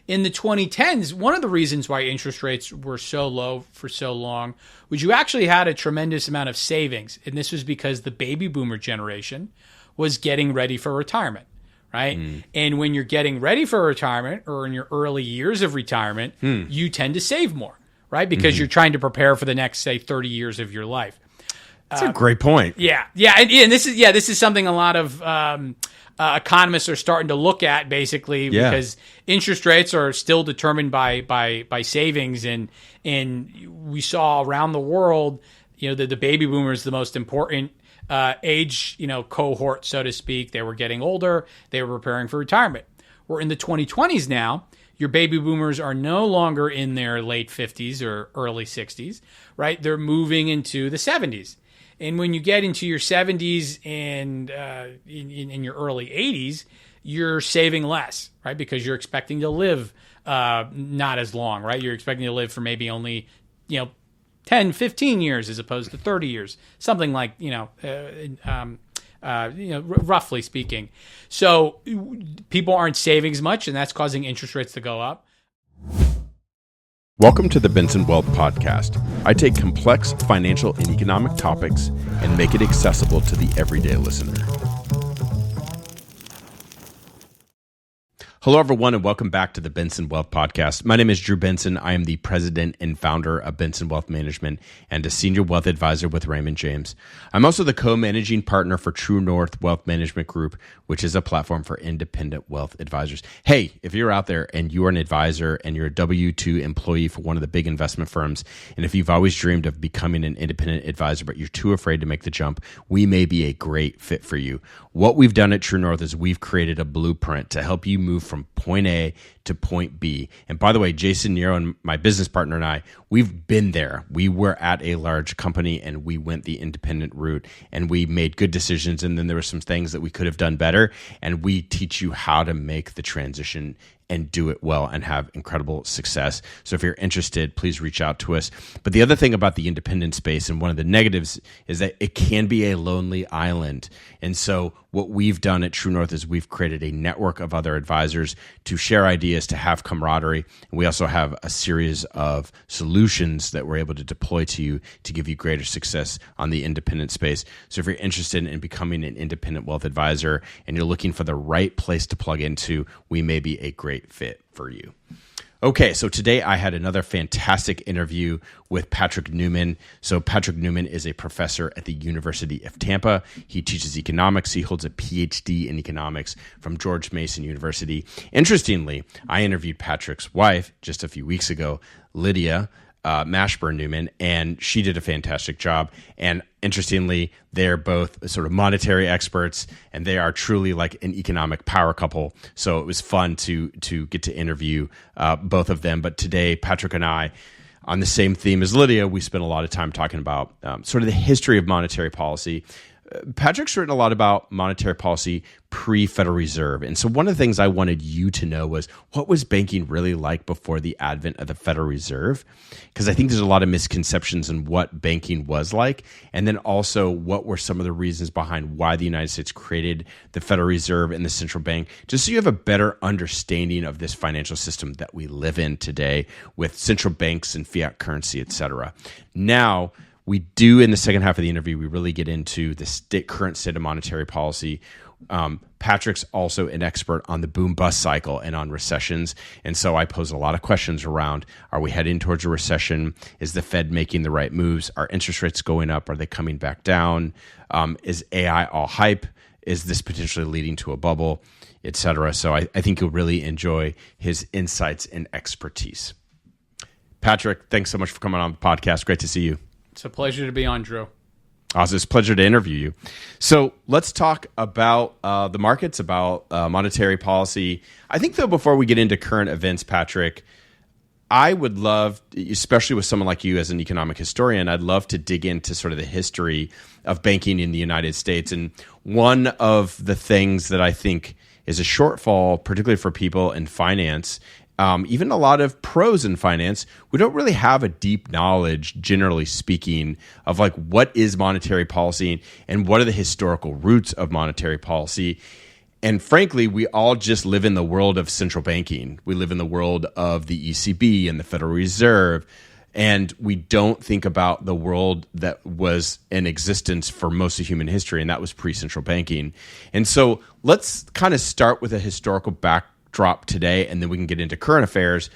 in the 2010s, one of the reasons why interest rates were so low for so long was you actually had a tremendous amount of savings. And this was because the baby boomer generation was getting ready for retirement, right? And when you're getting ready for retirement or in your early years of retirement, you tend to save more, right? Because you're trying to prepare for the next, say, 30 years of your life. That's a great point. Yeah. And this is something a lot of economists are starting to look at, basically, because interest rates are still determined by savings, and we saw around the world, that the baby boomers, the most important age, cohort, so to speak. They were getting older. They were preparing for retirement. We're in the 2020s now. Your baby boomers are no longer in their late 50s or early 60s, right? They're moving into the 70s. And when you get into your 70s and in your early 80s, you're saving less, right? Because you're expecting to live not as long, right? You're expecting to live for maybe only, 10, 15 years as opposed to 30 years, something like, roughly speaking. So people aren't saving as much, and that's causing interest rates to go up. Welcome to the Benson Wealth Podcast. I take complex financial and economic topics and make it accessible to the everyday listener. Hello, everyone, and welcome back to the Benson Wealth Podcast. My name is Drew Benson. I am the president and founder of Benson Wealth Management and a senior wealth advisor with Raymond James. I'm also the co-managing partner for True North Wealth Management Group, which is a platform for independent wealth advisors. Hey, if you're out there and you're an advisor and you're a W-2 employee for one of the big investment firms, and if you've always dreamed of becoming an independent advisor, but you're too afraid to make the jump, we may be a great fit for you. What we've done at True North is we've created a blueprint to help you move from point A to point B. And by the way, Jason Nero and my business partner and I, we've been there. We were at a large company and we went the independent route and we made good decisions. And then there were some things that we could have done better. And we teach you how to make the transition and do it well and have incredible success. So if you're interested, please reach out to us. But the other thing about the independent space, and one of the negatives, is that it can be a lonely island. And so what we've done at True North is we've created a network of other advisors to share ideas, to have camaraderie. And we also have a series of solutions that we're able to deploy to you to give you greater success on the independent space. So if you're interested in becoming an independent wealth advisor and you're looking for the right place to plug into, we may be a great fit for you. Okay, so today I had another fantastic interview with Patrick Newman. So Patrick Newman is a professor at the University of Tampa. He teaches economics. He holds a PhD in economics from George Mason University. Interestingly, I interviewed Patrick's wife just a few weeks ago, Lydia Mashburn Newman, and she did a fantastic job. And interestingly, they're both sort of monetary experts, and they are truly like an economic power couple. So it was fun to get to interview both of them. But today, Patrick and I, on the same theme as Lydia, we spent a lot of time talking about sort of the history of monetary policy. Patrick's written a lot about monetary policy pre-Federal Reserve. And so one of the things I wanted you to know was, what was banking really like before the advent of the Federal Reserve? Because I think there's a lot of misconceptions in what banking was like. And then also, what were some of the reasons behind why the United States created the Federal Reserve and the central bank, just so you have a better understanding of this financial system that we live in today with central banks and fiat currency, et cetera. Now, we do, in the second half of the interview, we really get into the current state of monetary policy. Patrick's also an expert on the boom-bust cycle and on recessions. And so I pose a lot of questions around, are we heading towards a recession? Is the Fed making the right moves? Are interest rates going up? Are they coming back down? Is AI all hype? Is this potentially leading to a bubble, et cetera? So I think you'll really enjoy his insights and expertise. Patrick, thanks so much for coming on the podcast. Great to see you. It's a pleasure to be on, Drew. Awesome. It's a pleasure to interview you. So let's talk about the markets, about monetary policy. I think, though, before we get into current events, Patrick, I would love, especially with someone like you as an economic historian, I'd love to dig into sort of the history of banking in the United States. And one of the things that I think is a shortfall, particularly for people in finance, even a lot of pros in finance, we don't really have a deep knowledge, generally speaking, of like what is monetary policy and what are the historical roots of monetary policy. And frankly, we all just live in the world of central banking. We live in the world of the ECB and the Federal Reserve. And we don't think about the world that was in existence for most of human history, and that was pre-central banking. And so let's kind of start with a historical backdrop today, and then we can get into current affairs.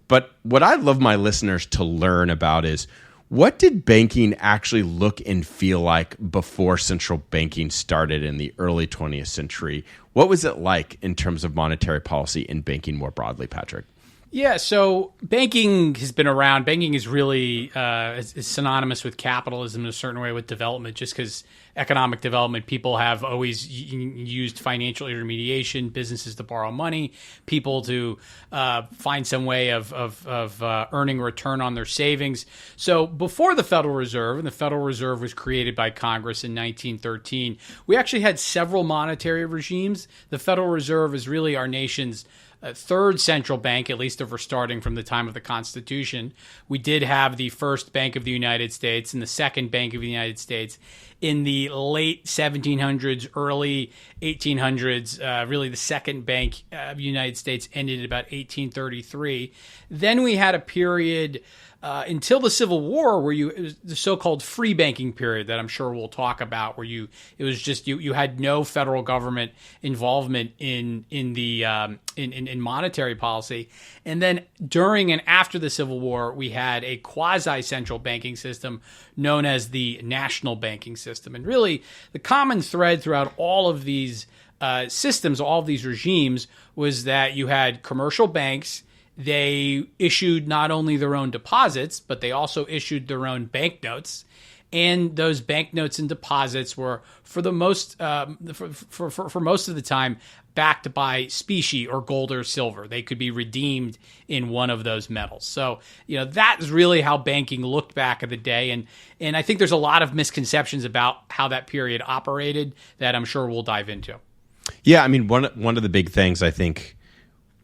But what I'd love my listeners to learn about is, what did banking actually look and feel like before central banking started in the early 20th century? What was it like in terms of monetary policy and banking more broadly, Patrick? Yeah, so banking has been around. Banking is really is synonymous with capitalism in a certain way, with development, just because economic development, people have always used financial intermediation, businesses to borrow money, people to find some way of earning a return on their savings. So before the Federal Reserve, and the Federal Reserve was created by Congress in 1913, we actually had several monetary regimes. The Federal Reserve is really our nation's third central bank, at least if we're starting from the time of the Constitution. We did have the first Bank of the United States and the second Bank of the United States in the late 1700s, early 1800s. Really, the second Bank of the United States ended at about 1833. Then we had a period until the Civil War, where it was the so-called free banking period that I'm sure we'll talk about, where you had no federal government involvement in monetary policy. And then during and after the Civil War, we had a quasi-central banking system known as the national banking system. And really, the common thread throughout all of these systems, all of these regimes, was that you had commercial banks. They issued not only their own deposits, but they also issued their own banknotes. And those banknotes and deposits were, for the most, for most of the time, backed by specie or gold or silver. They could be redeemed in one of those metals. So, that is really how banking looked back in the day. And I think there's a lot of misconceptions about how that period operated that I'm sure we'll dive into. Yeah, I mean, one of the big things I think,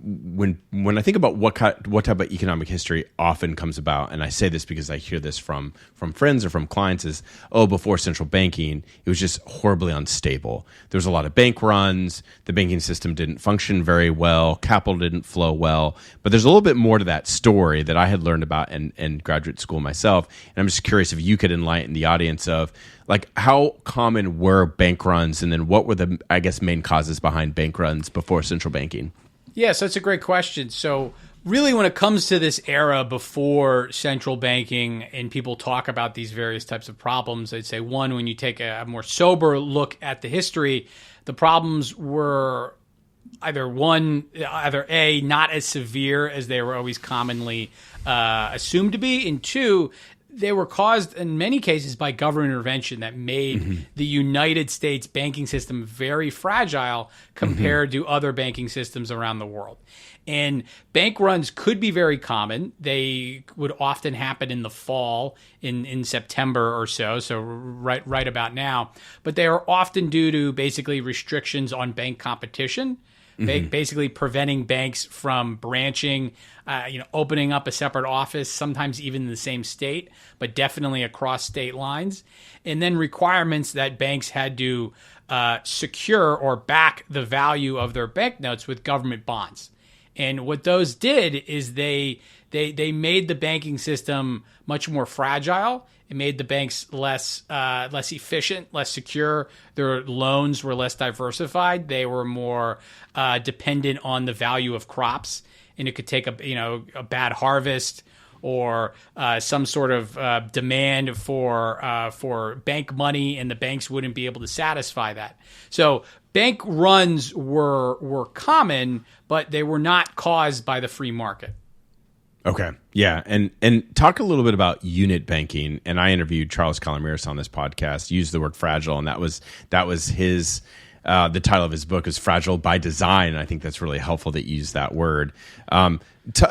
when I think about what type of economic history often comes about, and I say this because I hear this from friends or from clients, is, before central banking, it was just horribly unstable. There was a lot of bank runs. The banking system didn't function very well. Capital didn't flow well. But there's a little bit more to that story that I had learned about in graduate school myself. And I'm just curious if you could enlighten the audience of, like, how common were bank runs, and then what were the, I guess, main causes behind bank runs before central banking? Yeah, so that's a great question. So really, when it comes to this era before central banking and people talk about these various types of problems, I'd say, one, when you take a more sober look at the history, the problems were either A, not as severe as they were always commonly assumed to be, and two, they were caused in many cases by government intervention that made the United States banking system very fragile compared to other banking systems around the world. And bank runs could be very common. They would often happen in the fall, in September or so right about now. But they are often due to basically restrictions on bank competition. Basically preventing banks from branching, opening up a separate office, sometimes even in the same state, but definitely across state lines. And then requirements that banks had to secure or back the value of their banknotes with government bonds. And what those did is they made the banking system much more fragile. It made the banks less efficient, less secure. Their loans were less diversified. They were more dependent on the value of crops, and it could take a bad harvest or some sort of demand for bank money, and the banks wouldn't be able to satisfy that. So bank runs were common, but they were not caused by the free market. Okay. Yeah. And talk a little bit about unit banking. And I interviewed Charles Calamiris on this podcast, used the word fragile. And that was his, the title of his book is Fragile by Design. And I think that's really helpful that you use that word.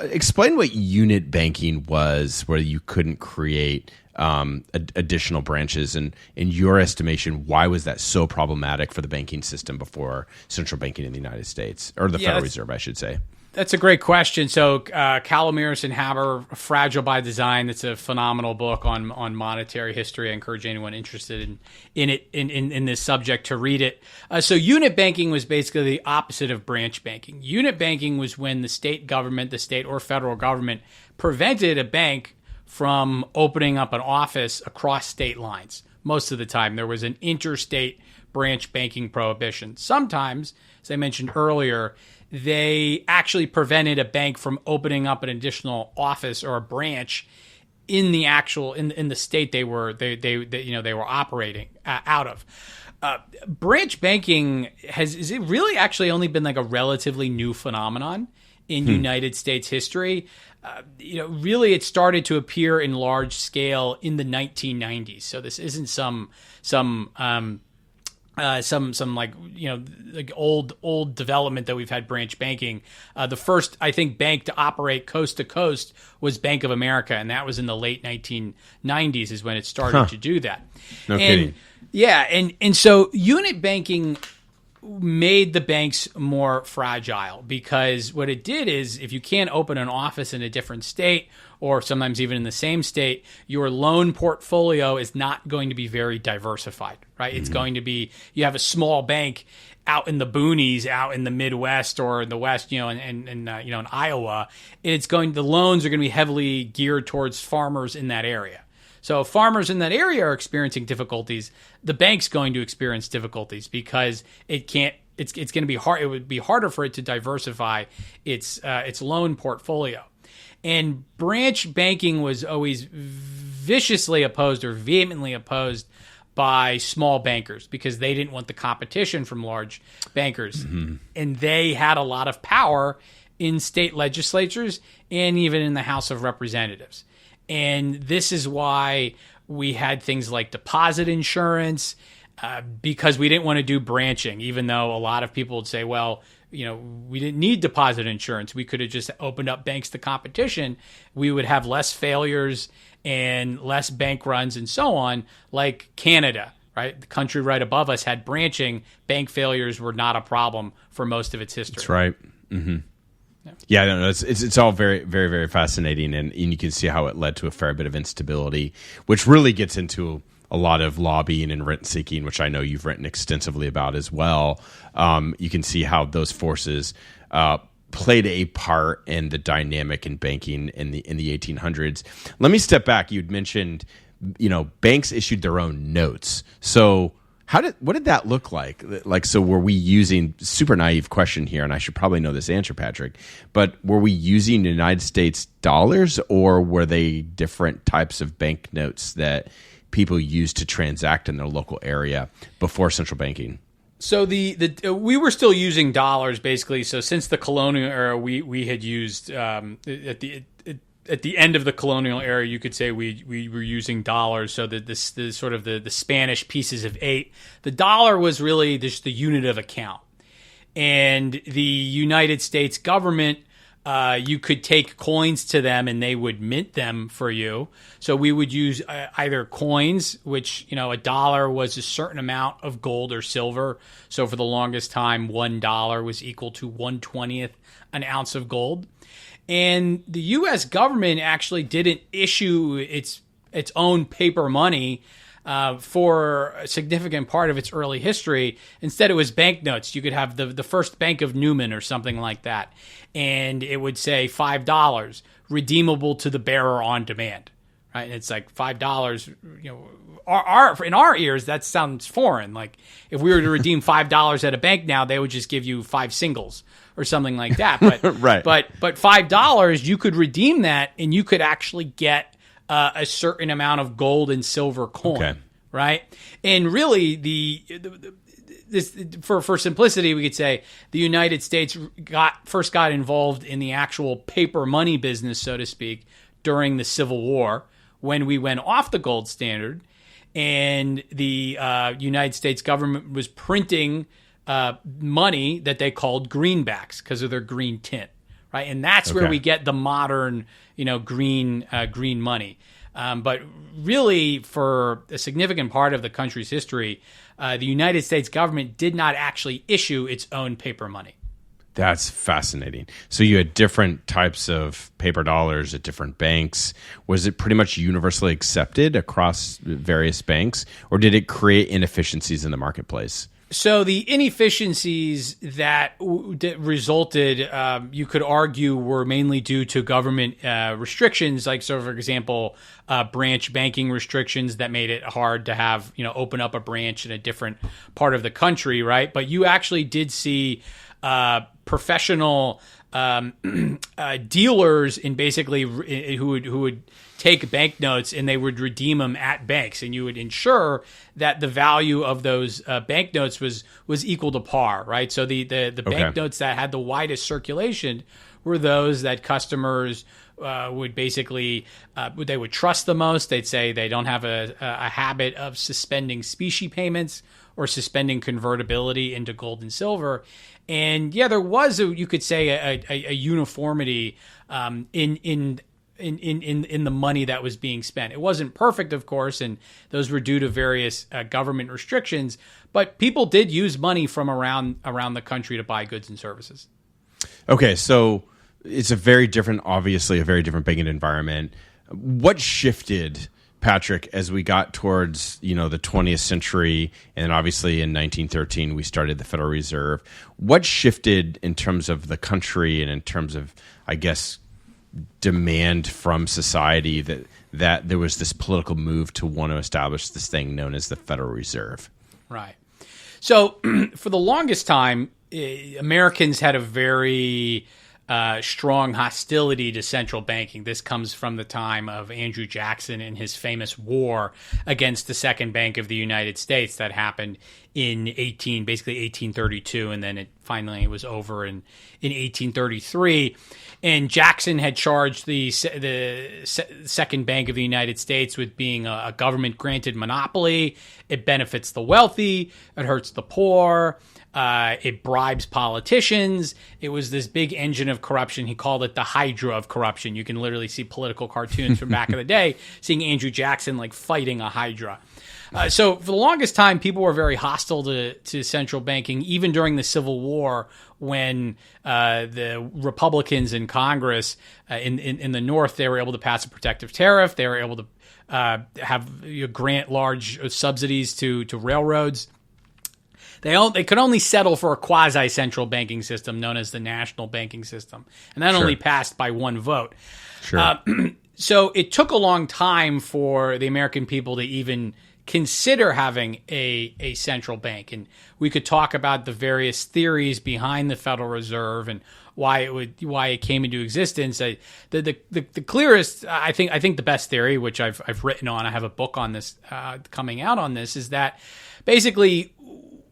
Explain what unit banking was, where you couldn't create additional branches. And in your estimation, why was that so problematic for the banking system before central banking in the United States, or the Federal Reserve, I should say? That's a great question. So, Calomiris and Haber, Fragile by Design. That's a phenomenal book on monetary history. I encourage anyone interested in this subject to read it. So, unit banking was basically the opposite of branch banking. Unit banking was when the state government, the state or federal government, prevented a bank from opening up an office across state lines. Most of the time, there was an interstate branch banking prohibition. Sometimes, as I mentioned earlier, they actually prevented a bank from opening up an additional office or a branch in the actual in the state they were operating out of. Branch banking is it really actually only been like a relatively new phenomenon in United States history. Really, it started to appear in large scale in the 1990s. So this isn't some old development that we've had branch banking. The first, I think, bank to operate coast to coast was Bank of America, and that was in the late 1990s is when it started to do that. No kidding. Yeah, and so unit banking made the banks more fragile because what it did is if you can't open an office in a different state or sometimes even in the same state, your loan portfolio is not going to be very diversified, right? It's going to be, you have a small bank out in the boonies, out in the Midwest or in the West, in Iowa, the loans are going to be heavily geared towards farmers in that area. So if farmers in that area are experiencing difficulties, the bank's going to experience difficulties because it's going to be hard. It would be harder for it to diversify its loan portfolio. And branch banking was always viciously opposed or vehemently opposed by small bankers because they didn't want the competition from large bankers. Mm-hmm. And they had a lot of power in state legislatures and even in the House of Representatives. And this is why we had things like deposit insurance because we didn't want to do branching, even though a lot of people would say, well, we didn't need deposit insurance. We could have just opened up banks to competition. We would have less failures and less bank runs and so on, like Canada, right? The country right above us had branching. Bank failures were not a problem for most of its history. That's right. Mm-hmm. Yeah, no, it's all very, very, very fascinating, and you can see how it led to a fair bit of instability, which really gets into a lot of lobbying and rent seeking, which I know you've written extensively about as well. You can see how those forces played a part in the dynamic in banking in the 1800s. Let me step back. You'd mentioned, banks issued their own notes. So what did that look like? Like, so were we using, super naive question here, and I should probably know this answer, Patrick, but were we using United States dollars, or were they different types of banknotes that people used to transact in their local area before central banking? So we were still using dollars basically. So since the colonial era, we had used at the end of the colonial era, you could say we were using dollars. So the sort of the Spanish pieces of 8, the dollar was really just the unit of account. And the United States government, you could take coins to them and they would mint them for you. So we would use either coins, which, a dollar was a certain amount of gold or silver. So for the longest time, $1 was equal to 1/20th an ounce of gold. And the U.S. government actually didn't issue its own paper money for a significant part of its early history. Instead, it was banknotes. You could have the first Bank of Newman or something like that, and it would say $5, redeemable to the bearer on demand. Right? And it's like $5. In our ears, that sounds foreign. Like if we were to redeem $5 at a bank now, they would just give you 5 singles or something like that. But right. But $5, you could redeem that, and you could actually get a certain amount of gold and silver coin. Okay. Right? And really, for simplicity, we could say the United States first got involved in the actual paper money business, so to speak, during the Civil War, when we went off the gold standard, and the United States government was printing money that they called greenbacks because of their green tint, right? And that's where we get the modern, green money. But really, for a significant part of the country's history, the United States government did not actually issue its own paper money. That's fascinating. So you had different types of paper dollars at different banks. Was it pretty much universally accepted across various banks, or did it create inefficiencies in the marketplace? So the inefficiencies that resulted, you could argue, were mainly due to government restrictions, like, so for example, branch banking restrictions that made it hard to have, open up a branch in a different part of the country, right? But you actually did see professional dealers in basically who would take banknotes and they would redeem them at banks, and you would ensure that the value of those banknotes was equal to par, right? So the banknotes that had the widest circulation were those that customers would basically they would trust the most. They'd say they don't have a habit of suspending specie payments or suspending convertibility into gold and silver. And yeah, there was you could say a uniformity in the money that was being spent. It wasn't perfect, of course, and those were due to various government restrictions, but people did use money from around the country to buy goods and services. Okay, so it's obviously a very different banking environment. What shifted, Patrick, as we got towards the 20th century, and obviously in 1913 we started the Federal Reserve? What shifted in terms of the country and in terms of, I guess, demand from society that there was this political move to want to establish this thing known as the Federal Reserve? Right. So for the longest time, Americans had a very strong hostility to central banking. This comes from the time of Andrew Jackson and his famous war against the Second Bank of the United States that happened in 1832, and then it finally was over in 1833. And Jackson had charged the Second Bank of the United States with being a government-granted monopoly. It benefits the wealthy. It hurts the poor. It bribes politicians. It was this big engine of corruption. He called it the Hydra of corruption. You can literally see political cartoons from back in the day seeing Andrew Jackson like fighting a Hydra. So for the longest time, people were very hostile to central banking, even during the Civil War, when the Republicans in Congress in the North, they were able to pass a protective tariff. They were able to grant large subsidies to railroads. They could only settle for a quasi-central banking system known as the national banking system, and that only passed by one vote. Sure. So it took a long time for the American people to even consider having a central bank, and we could talk about the various theories behind the Federal Reserve and why it came into existence. The clearest, I think the best theory, which I've written on, I have a book on this coming out on this, is that basically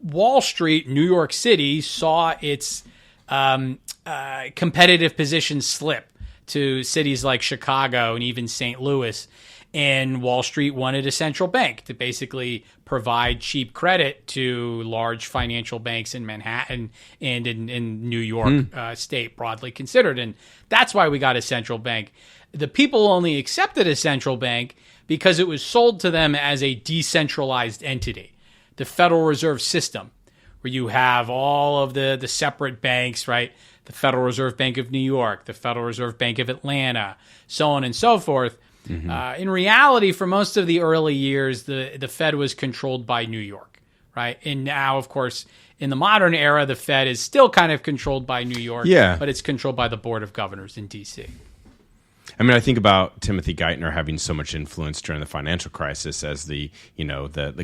Wall Street, New York City, saw its competitive position slip to cities like Chicago and even St. Louis. And Wall Street wanted a central bank to basically provide cheap credit to large financial banks in Manhattan and in New York state, broadly considered. And that's why we got a central bank. The people only accepted a central bank because it was sold to them as a decentralized entity. The Federal Reserve System, where you have all of the separate banks, right? The Federal Reserve Bank of New York, the Federal Reserve Bank of Atlanta, so on and so forth. Mm-hmm. In reality, for most of the early years, the Fed was controlled by New York, right? And now, of course, in the modern era, the Fed is still kind of controlled by New York, but it's controlled by the Board of Governors in D.C. I mean, I think about Timothy Geithner having so much influence during the financial crisis as the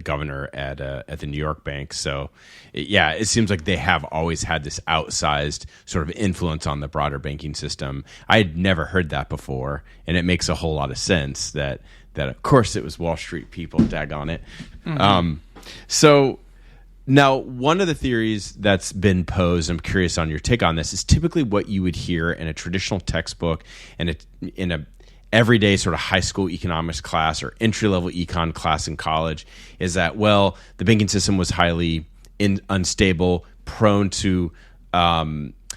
governor at the New York Bank. So, it seems like they have always had this outsized sort of influence on the broader banking system. I had never heard that before, and it makes a whole lot of sense that of course it was Wall Street people, daggone it. Mm-hmm. So now, one of the theories that's been posed, I'm curious on your take on this, is typically what you would hear in a traditional textbook and in a everyday sort of high school economics class or entry-level econ class in college is that, well, the banking system was highly unstable, prone to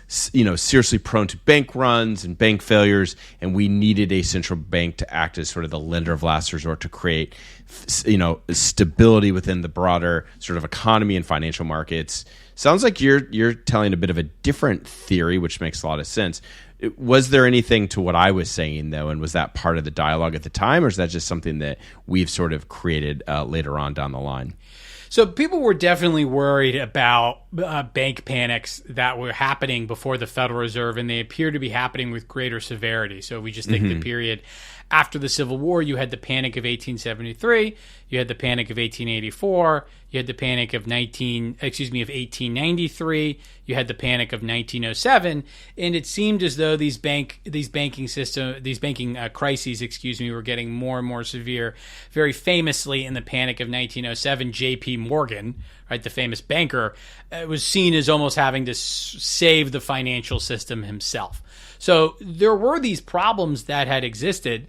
seriously prone to bank runs and bank failures, and we needed a central bank to act as sort of the lender of last resort to create, stability within the broader sort of economy and financial markets. Sounds like you're telling a bit of a different theory, which makes a lot of sense. Was there anything to what I was saying, though, and was that part of the dialogue at the time, or is that just something that we've sort of created later on down the line? So people were definitely worried about bank panics that were happening before the Federal Reserve, and they appear to be happening with greater severity. So if we just think the period after the Civil War, you had the Panic of 1873, you had the Panic of 1884, you had the Panic of 1893, you had the Panic of 1907, and it seemed as though these banking crises, were getting more and more severe. Very famously, in the Panic of 1907, J.P. Morgan, right, the famous banker, was seen as almost having to save the financial system himself. So there were these problems that had existed.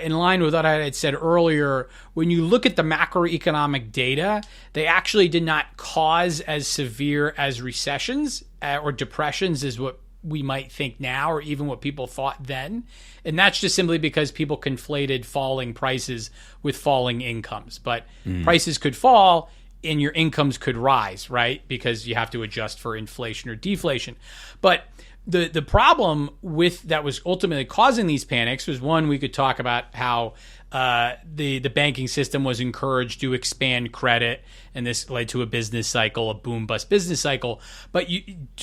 In line with what I had said earlier, when you look at the macroeconomic data, they actually did not cause as severe as recessions or depressions as what we might think now, or even what people thought then. And that's just simply because people conflated falling prices with falling incomes. But prices could fall and your incomes could rise, right? Because you have to adjust for inflation or deflation. But the problem with that was ultimately causing these panics was, one, we could talk about how the banking system was encouraged to expand credit, and this led to a business cycle, a boom-bust business cycle. But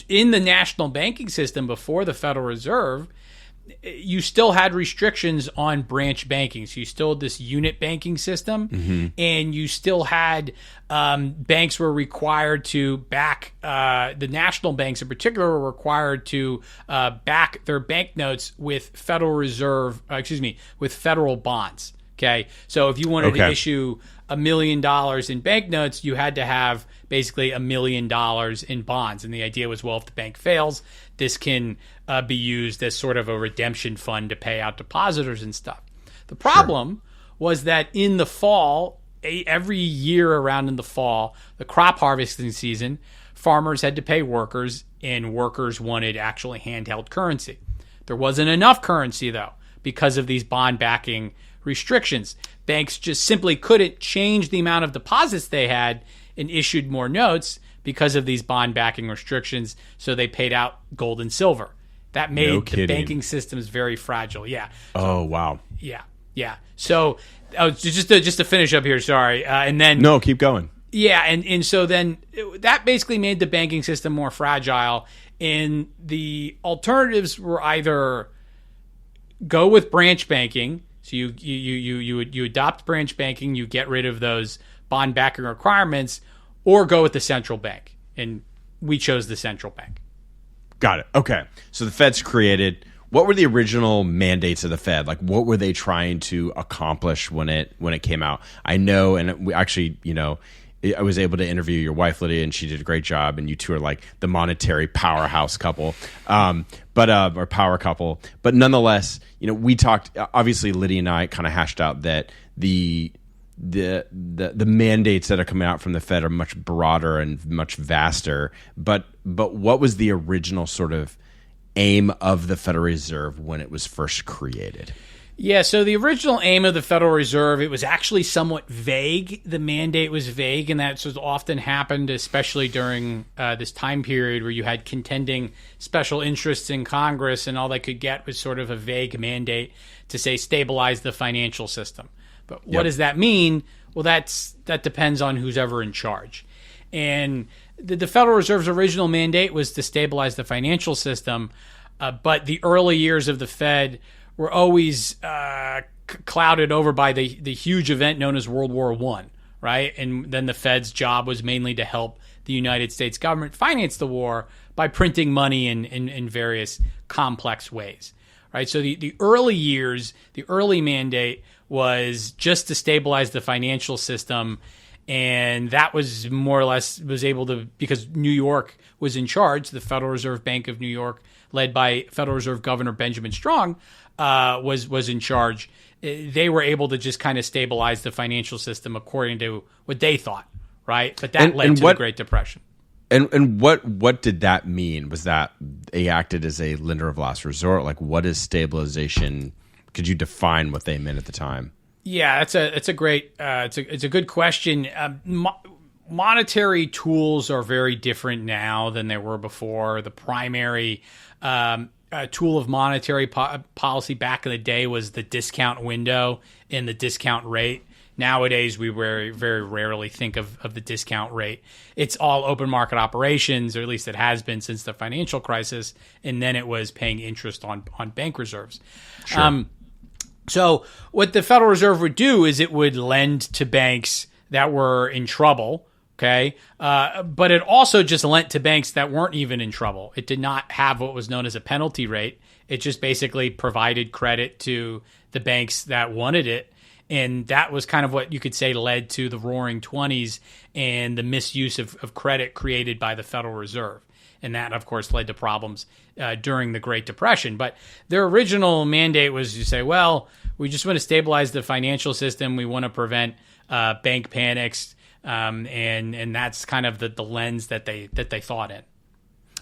in the national banking system before the Federal Reserve, you still had restrictions on branch banking. So you still had this unit banking system, and you still had banks were required to back, the national banks in particular were required to back their banknotes with with federal bonds. Okay. So if you wanted to issue $1 million in banknotes, you had to have basically $1 million in bonds. And the idea was, well, if the bank fails, this can be used as sort of a redemption fund to pay out depositors and stuff. The problem was that in the fall, every year around in the fall, the crop harvesting season, farmers had to pay workers, and workers wanted actually handheld currency. There wasn't enough currency, though, because of these bond backing restrictions. Banks just simply couldn't change the amount of deposits they had and issued more notes because of these bond backing restrictions, so they paid out gold and silver. That made the banking systems very fragile. Yeah. Oh, wow. Yeah. So just to finish up here, sorry. And then no, keep going. Yeah, and so then that basically made the banking system more fragile, and the alternatives were either go with branch banking. So you adopt branch banking, you get rid of those bond backing requirements, or go with the central bank. And we chose the central bank. Got it. Okay. So the Fed's created. What were the original mandates of the Fed? Like, what were they trying to accomplish when it came out? I know, and we actually, I was able to interview your wife, Lydia, and she did a great job. And you two are like the monetary powerhouse couple, or power couple. But nonetheless, we talked. Obviously, Lydia and I kind of hashed out that the mandates that are coming out from the Fed are much broader and much vaster. But what was the original sort of aim of the Federal Reserve when it was first created? Yeah, so the original aim of the Federal Reserve, it was actually somewhat vague. The mandate was vague, and that's what often happened, especially during this time period where you had contending special interests in Congress, and all they could get was sort of a vague mandate to say stabilize the financial system. But what does that mean? Well, that depends on who's ever in charge. And the Federal Reserve's original mandate was to stabilize the financial system, but the early years of the Fed were always clouded over by the huge event known as World War I, right? And then the Fed's job was mainly to help the United States government finance the war by printing money in various complex ways, right? So the early years, the early mandate was just to stabilize the financial system, and that was more or less was able to, because New York was in charge, the Federal Reserve Bank of New York, led by Federal Reserve Governor Benjamin Strong, was in charge. They were able to just kind of stabilize the financial system according to what they thought, right? But that led to the Great Depression. And what did that mean? Was that they acted as a lender of last resort? Like, what is stabilization? Could you define what they meant at the time? Yeah, it's a great it's a good question. Monetary tools are very different now than they were before. The primary tool of monetary policy back in the day was the discount window and the discount rate. Nowadays, we very, very rarely think of the discount rate. It's all open market operations, or at least it has been since the financial crisis, and then it was paying interest on bank reserves. Sure. So what the Federal Reserve would do is it would lend to banks that were in trouble, okay? But it also just lent to banks that weren't even in trouble. It did not have what was known as a penalty rate. It just basically provided credit to the banks that wanted it. And that was kind of what you could say led to the Roaring '20s and the misuse of credit created by the Federal Reserve. And that, of course, led to problems during the Great Depression. But their original mandate was to say, well, we just want to stabilize the financial system. We want to prevent bank panics. And that's kind of the lens that they thought in.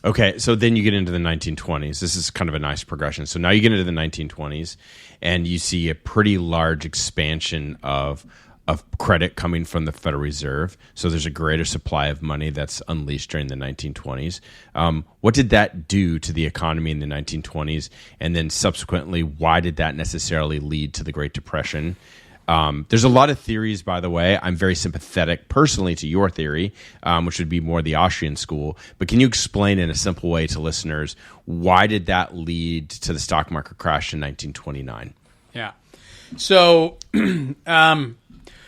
Okay, so then you get into the 1920s. This is kind of a nice progression. So now you get into the 1920s, and you see a pretty large expansion of credit coming from the Federal Reserve. So there's a greater supply of money that's unleashed during the 1920s. What did that do to the economy in the 1920s? And then subsequently, why did that necessarily lead to the Great Depression? There's a lot of theories, by the way. I'm very sympathetic personally to your theory, which would be more the Austrian school. But can you explain in a simple way to listeners, why did that lead to the stock market crash in 1929? Yeah. So,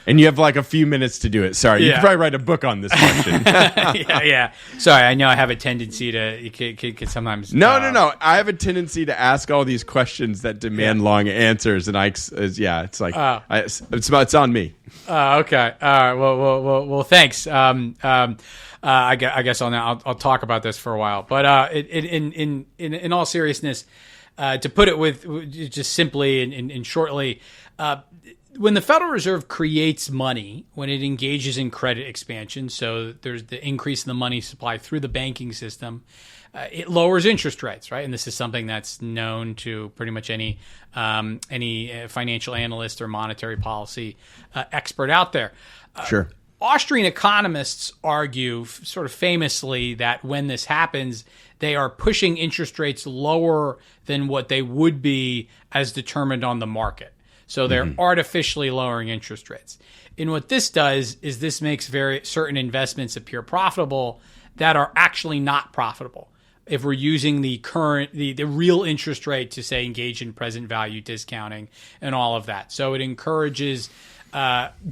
and you have like a few minutes to do it. Sorry, you could probably write a book on this question. yeah. Sorry, I know I have a tendency to you could sometimes. No. I have a tendency to ask all these questions that demand long answers, and it's like it's on me. Okay. All right. Well. Thanks. I guess I'll talk about this for a while, but in all seriousness, to put it with just simply and shortly. When the Federal Reserve creates money, when it engages in credit expansion, so there's the increase in the money supply through the banking system, it lowers interest rates, right? And this is something that's known to pretty much any financial analyst or monetary policy expert out there. Sure. Austrian economists argue sort of famously that when this happens, they are pushing interest rates lower than what they would be as determined on the market. So they're artificially lowering interest rates. And what this does is this makes certain investments appear profitable that are actually not profitable. If we're using the real interest rate to, say, engage in present value discounting and all of that. So it encourages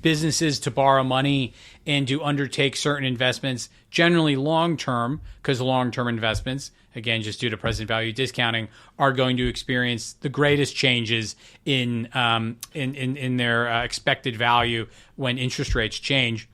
businesses to borrow money and to undertake certain investments, generally long-term, because long-term investments, again, just due to present value discounting, are going to experience the greatest changes in their expected value when interest rates change.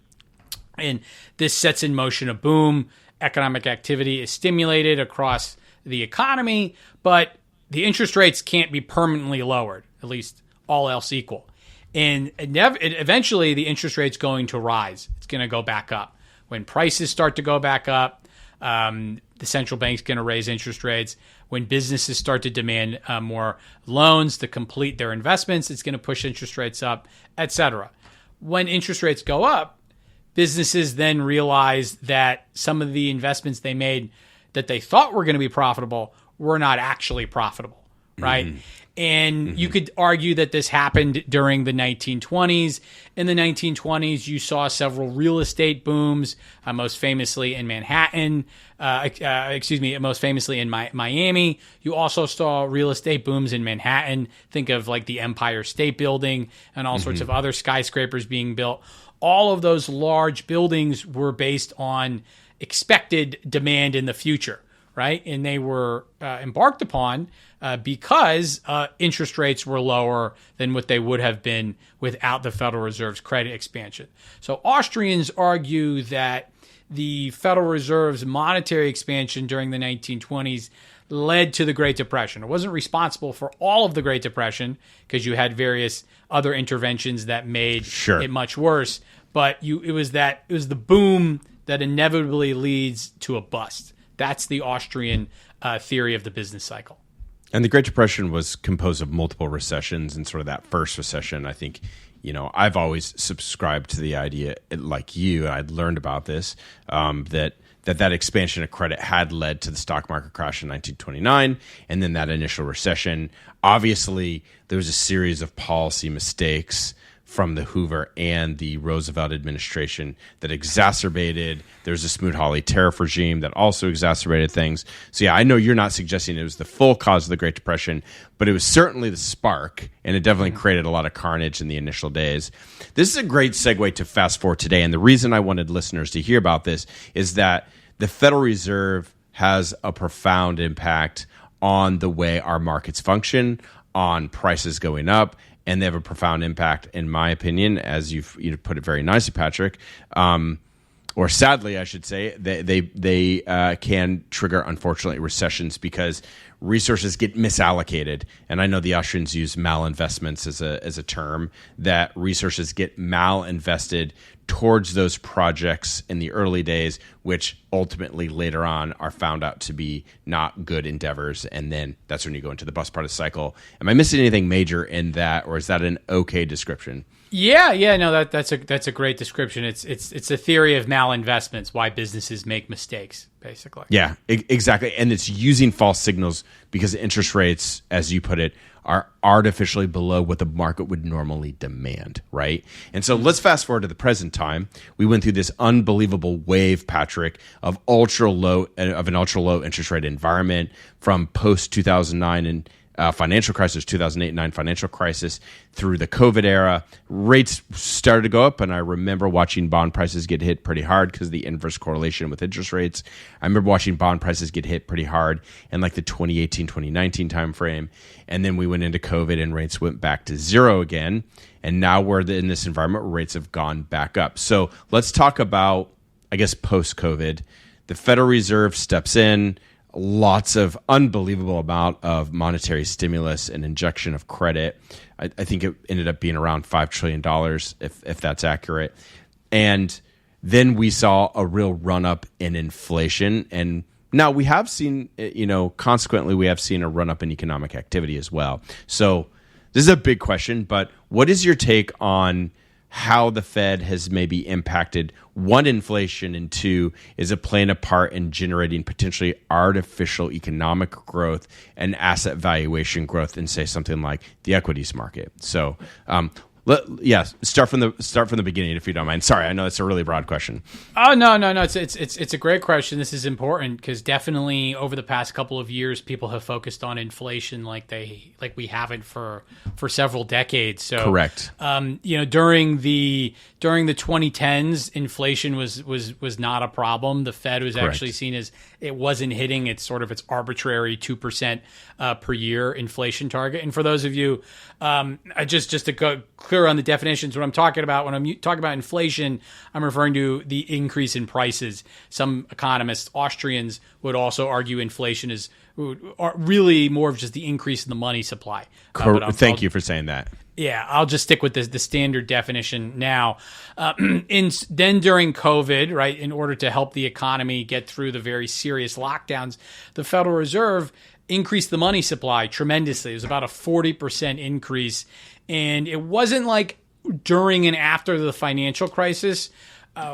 And this sets in motion a boom. Economic activity is stimulated across the economy, but the interest rates can't be permanently lowered, at least all else equal. And eventually the interest rate's going to rise. It's going to go back up. When prices start to go back up, the central bank's going to raise interest rates. When businesses start to demand more loans to complete their investments, it's going to push interest rates up, etc. When interest rates go up, businesses then realize that some of the investments they made that they thought were going to be profitable were not actually profitable, right? Mm-hmm. And you could argue that this happened during the 1920s. In the 1920s, you saw several real estate booms, most famously in Manhattan, most famously in Miami. You also saw real estate booms in Manhattan. Think of like the Empire State Building and all sorts of other skyscrapers being built. All of those large buildings were based on expected demand in the future, right? And they were embarked upon because interest rates were lower than what they would have been without the Federal Reserve's credit expansion. So Austrians argue that the Federal Reserve's monetary expansion during the 1920s led to the Great Depression. It wasn't responsible for all of the Great Depression because you had various other interventions that made it much worse. But it was the boom that inevitably leads to a bust. That's the Austrian theory of the business cycle. And the Great Depression was composed of multiple recessions, and sort of that first recession, I think, I've always subscribed to the idea, like you, I'd learned about this, that expansion of credit had led to the stock market crash in 1929, and then that initial recession. Obviously, there was a series of policy mistakes from the Hoover and the Roosevelt administration that exacerbated. There's a Smoot-Hawley tariff regime that also exacerbated things. So yeah, I know you're not suggesting it was the full cause of the Great Depression, but it was certainly the spark, and it definitely created a lot of carnage in the initial days. This is a great segue to fast forward today, and the reason I wanted listeners to hear about this is that the Federal Reserve has a profound impact on the way our markets function, on prices going up, and they have a profound impact, in my opinion, as you've put it very nicely, Patrick, or sadly, I should say, they can trigger, unfortunately, recessions because resources get misallocated. And I know the Austrians use malinvestments as a term, that resources get malinvested towards those projects in the early days, which ultimately later on are found out to be not good endeavors. And then that's when you go into the bust part of the cycle. Am I missing anything major in that, or is that an okay description? Yeah, no, that's a great description. It's a theory of malinvestments, why businesses make mistakes, basically. Yeah, exactly. And it's using false signals because interest rates, as you put it, are artificially below what the market would normally demand, right? And so let's fast forward to the present time. We went through this unbelievable wave, Patrick, of an ultra low interest rate environment from post 2009 and financial crisis, 2008-9 financial crisis, through the COVID era. Rates started to go up, and I remember watching bond prices get hit pretty hard because of the inverse correlation with interest rates. I remember watching bond prices get hit pretty hard in like the 2018-2019 timeframe, and then we went into COVID and rates went back to zero again, and now we're in this environment where rates have gone back up. So let's talk about, I guess, post-COVID. The Federal Reserve steps in, lots of unbelievable amount of monetary stimulus and injection of credit. I think it ended up being around $5 trillion, if that's accurate. And then we saw a real run up in inflation. And now we have seen, consequently, we have seen a run up in economic activity as well. So this is a big question, but what is your take on how the Fed has maybe impacted, one, inflation, and two, is it playing a part in generating potentially artificial economic growth and asset valuation growth in, say, something like the equities market? So, start from the beginning, if you don't mind. Sorry, I know it's a really broad question. Oh, no. It's a great question. This is important because definitely over the past couple of years, people have focused on inflation like we haven't for several decades. So correct. During the 2010s, inflation was not a problem. The Fed was Correct. actually seen as it wasn't hitting its arbitrary 2% per year inflation target. And for those of you, just to go clear on the definitions, what I'm talking about when I'm talking about inflation, I'm referring to the increase in prices. Some economists, Austrians, would also argue inflation is really more of just the increase in the money supply. Thank you for saying that. Yeah, I'll just stick with the standard definition now. Then during COVID, right, in order to help the economy get through the very serious lockdowns, the Federal Reserve increased the money supply tremendously. It was about a 40% increase. And it wasn't like during and after the financial crisis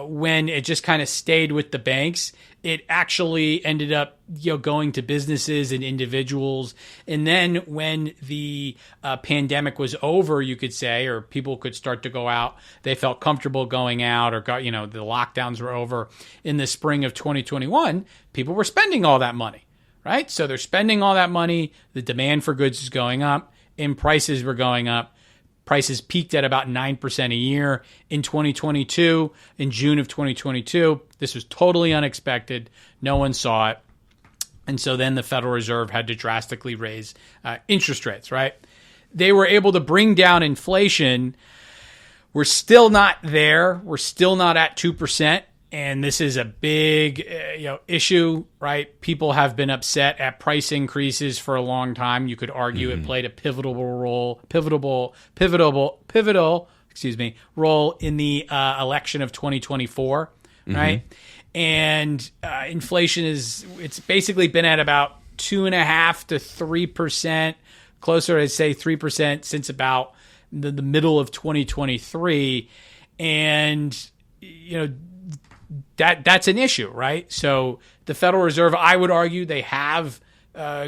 when it just kind of stayed with the banks. It actually ended up going to businesses and individuals. And then when the pandemic was over, you could say, or people could start to go out, they felt comfortable going out, or the lockdowns were over in the spring of 2021, people were spending all that money. Right? So they're spending all that money. The demand for goods is going up and prices were going up. Prices peaked at about 9% a year in 2022. In June of 2022, this was totally unexpected. No one saw it. And so then the Federal Reserve had to drastically raise interest rates, right? They were able to bring down inflation. We're still not there. We're still not at 2%. And this is a big issue, right? People have been upset at price increases for a long time. You could argue it played a pivotal role role in the election of 2024, right? and inflation it's basically been at about 2.5% to 3%, closer to say 3% since about the middle of 2023, and that's an issue, right? So the Federal Reserve, I would argue, they have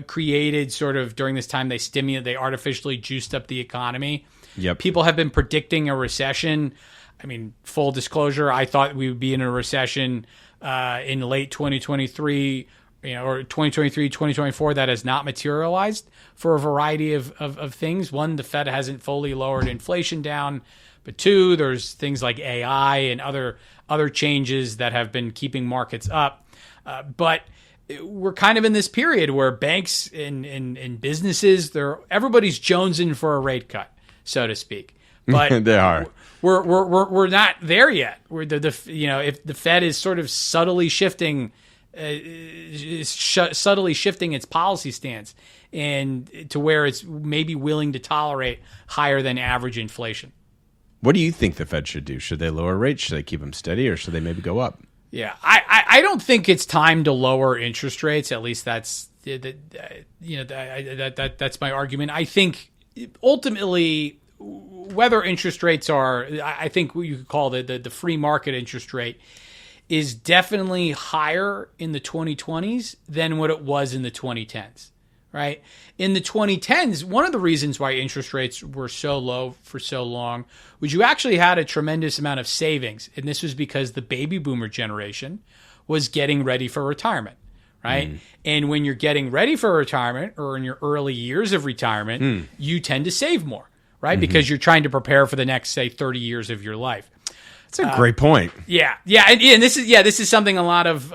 created sort of during this time they artificially juiced up the economy. Yep. People have been predicting a recession. I mean, full disclosure, I thought we would be in a recession in late 2023, or 2023, 2024. That has not materialized for a variety of things. One, the Fed hasn't fully lowered inflation down, but two, there's things like AI and other changes that have been keeping markets up. But we're kind of in this period where banks and businesses, everybody's jonesing for a rate cut, so to speak. But they are. We're not there yet. If the Fed is sort of subtly shifting its policy stance and to where it's maybe willing to tolerate higher than average inflation. What do you think the Fed should do? Should they lower rates? Should they keep them steady, or should they maybe go up? Yeah, I don't think it's time to lower interest rates. At least that's that's my argument. I think ultimately, whether interest rates are, I think what you could call the free market interest rate, is definitely higher in the 2020s than what it was in the 2010s. Right? In the 2010s, one of the reasons why interest rates were so low for so long was you actually had a tremendous amount of savings. And this was because the baby boomer generation was getting ready for retirement, right? And when you're getting ready for retirement or in your early years of retirement, you tend to save more, right? Because you're trying to prepare for the next, say, 30 years of your life. That's a great point. Yeah. And this is something a lot of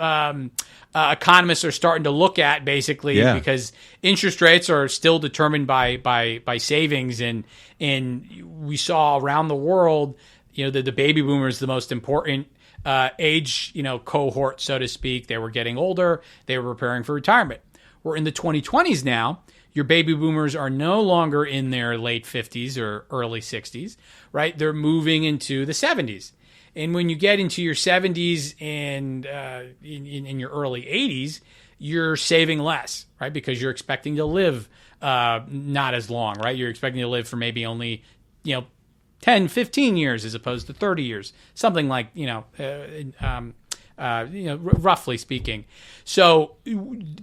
economists are starting to look at, basically, because interest rates are still determined by savings, and we saw around the world, the baby boomers, the most important age cohort, so to speak. They were getting older. They were preparing for retirement. We're in the 2020s now. Your baby boomers are no longer in their late 50s or early 60s, right? They're moving into the 70s. And when you get into your 70s and in your early 80s, you're saving less, right? Because you're expecting to live not as long, right? You're expecting to live for maybe only 10, 15 years as opposed to 30 years, something like roughly speaking. So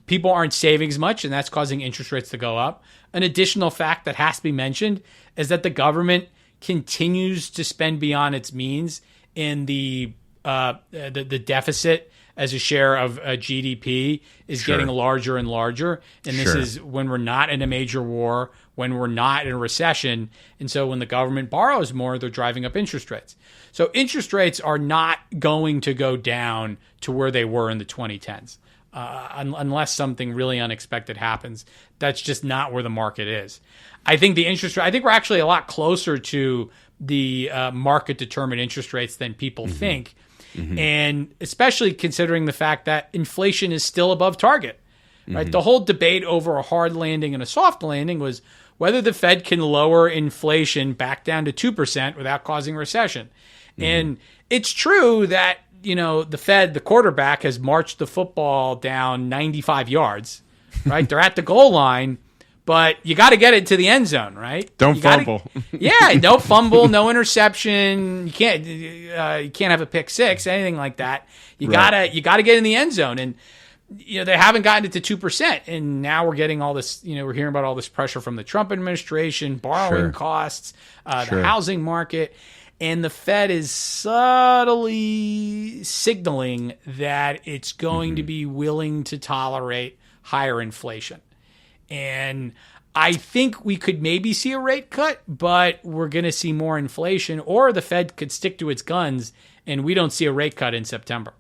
people aren't saving as much, and that's causing interest rates to go up. An additional fact that has to be mentioned is that the government continues to spend beyond its means, in the deficit as a share of GDP is getting larger and larger. And this is when we're not in a major war, when we're not in a recession. And so when the government borrows more, they're driving up interest rates. So interest rates are not going to go down to where they were in the 2010s. Unless something really unexpected happens. That's just not where the market is. I think I think we're actually a lot closer to the market determined interest rates than people think. And especially considering the fact that inflation is still above target, right? The whole debate over a hard landing and a soft landing was whether the Fed can lower inflation back down to 2% without causing recession. And it's true that, the Fed, the quarterback, has marched the football down 95 yards, right? They're at the goal line. But you got to get it to the end zone, right? Don't fumble. No fumble, no interception. You can't have a pick six, anything like that. You gotta get in the end zone, and they haven't gotten it to 2%, and now we're getting all this. We're hearing about all this pressure from the Trump administration, borrowing costs, the housing market, and the Fed is subtly signaling that it's going to be willing to tolerate higher inflation. And I think we could maybe see a rate cut, but we're going to see more inflation, or the Fed could stick to its guns and we don't see a rate cut in September.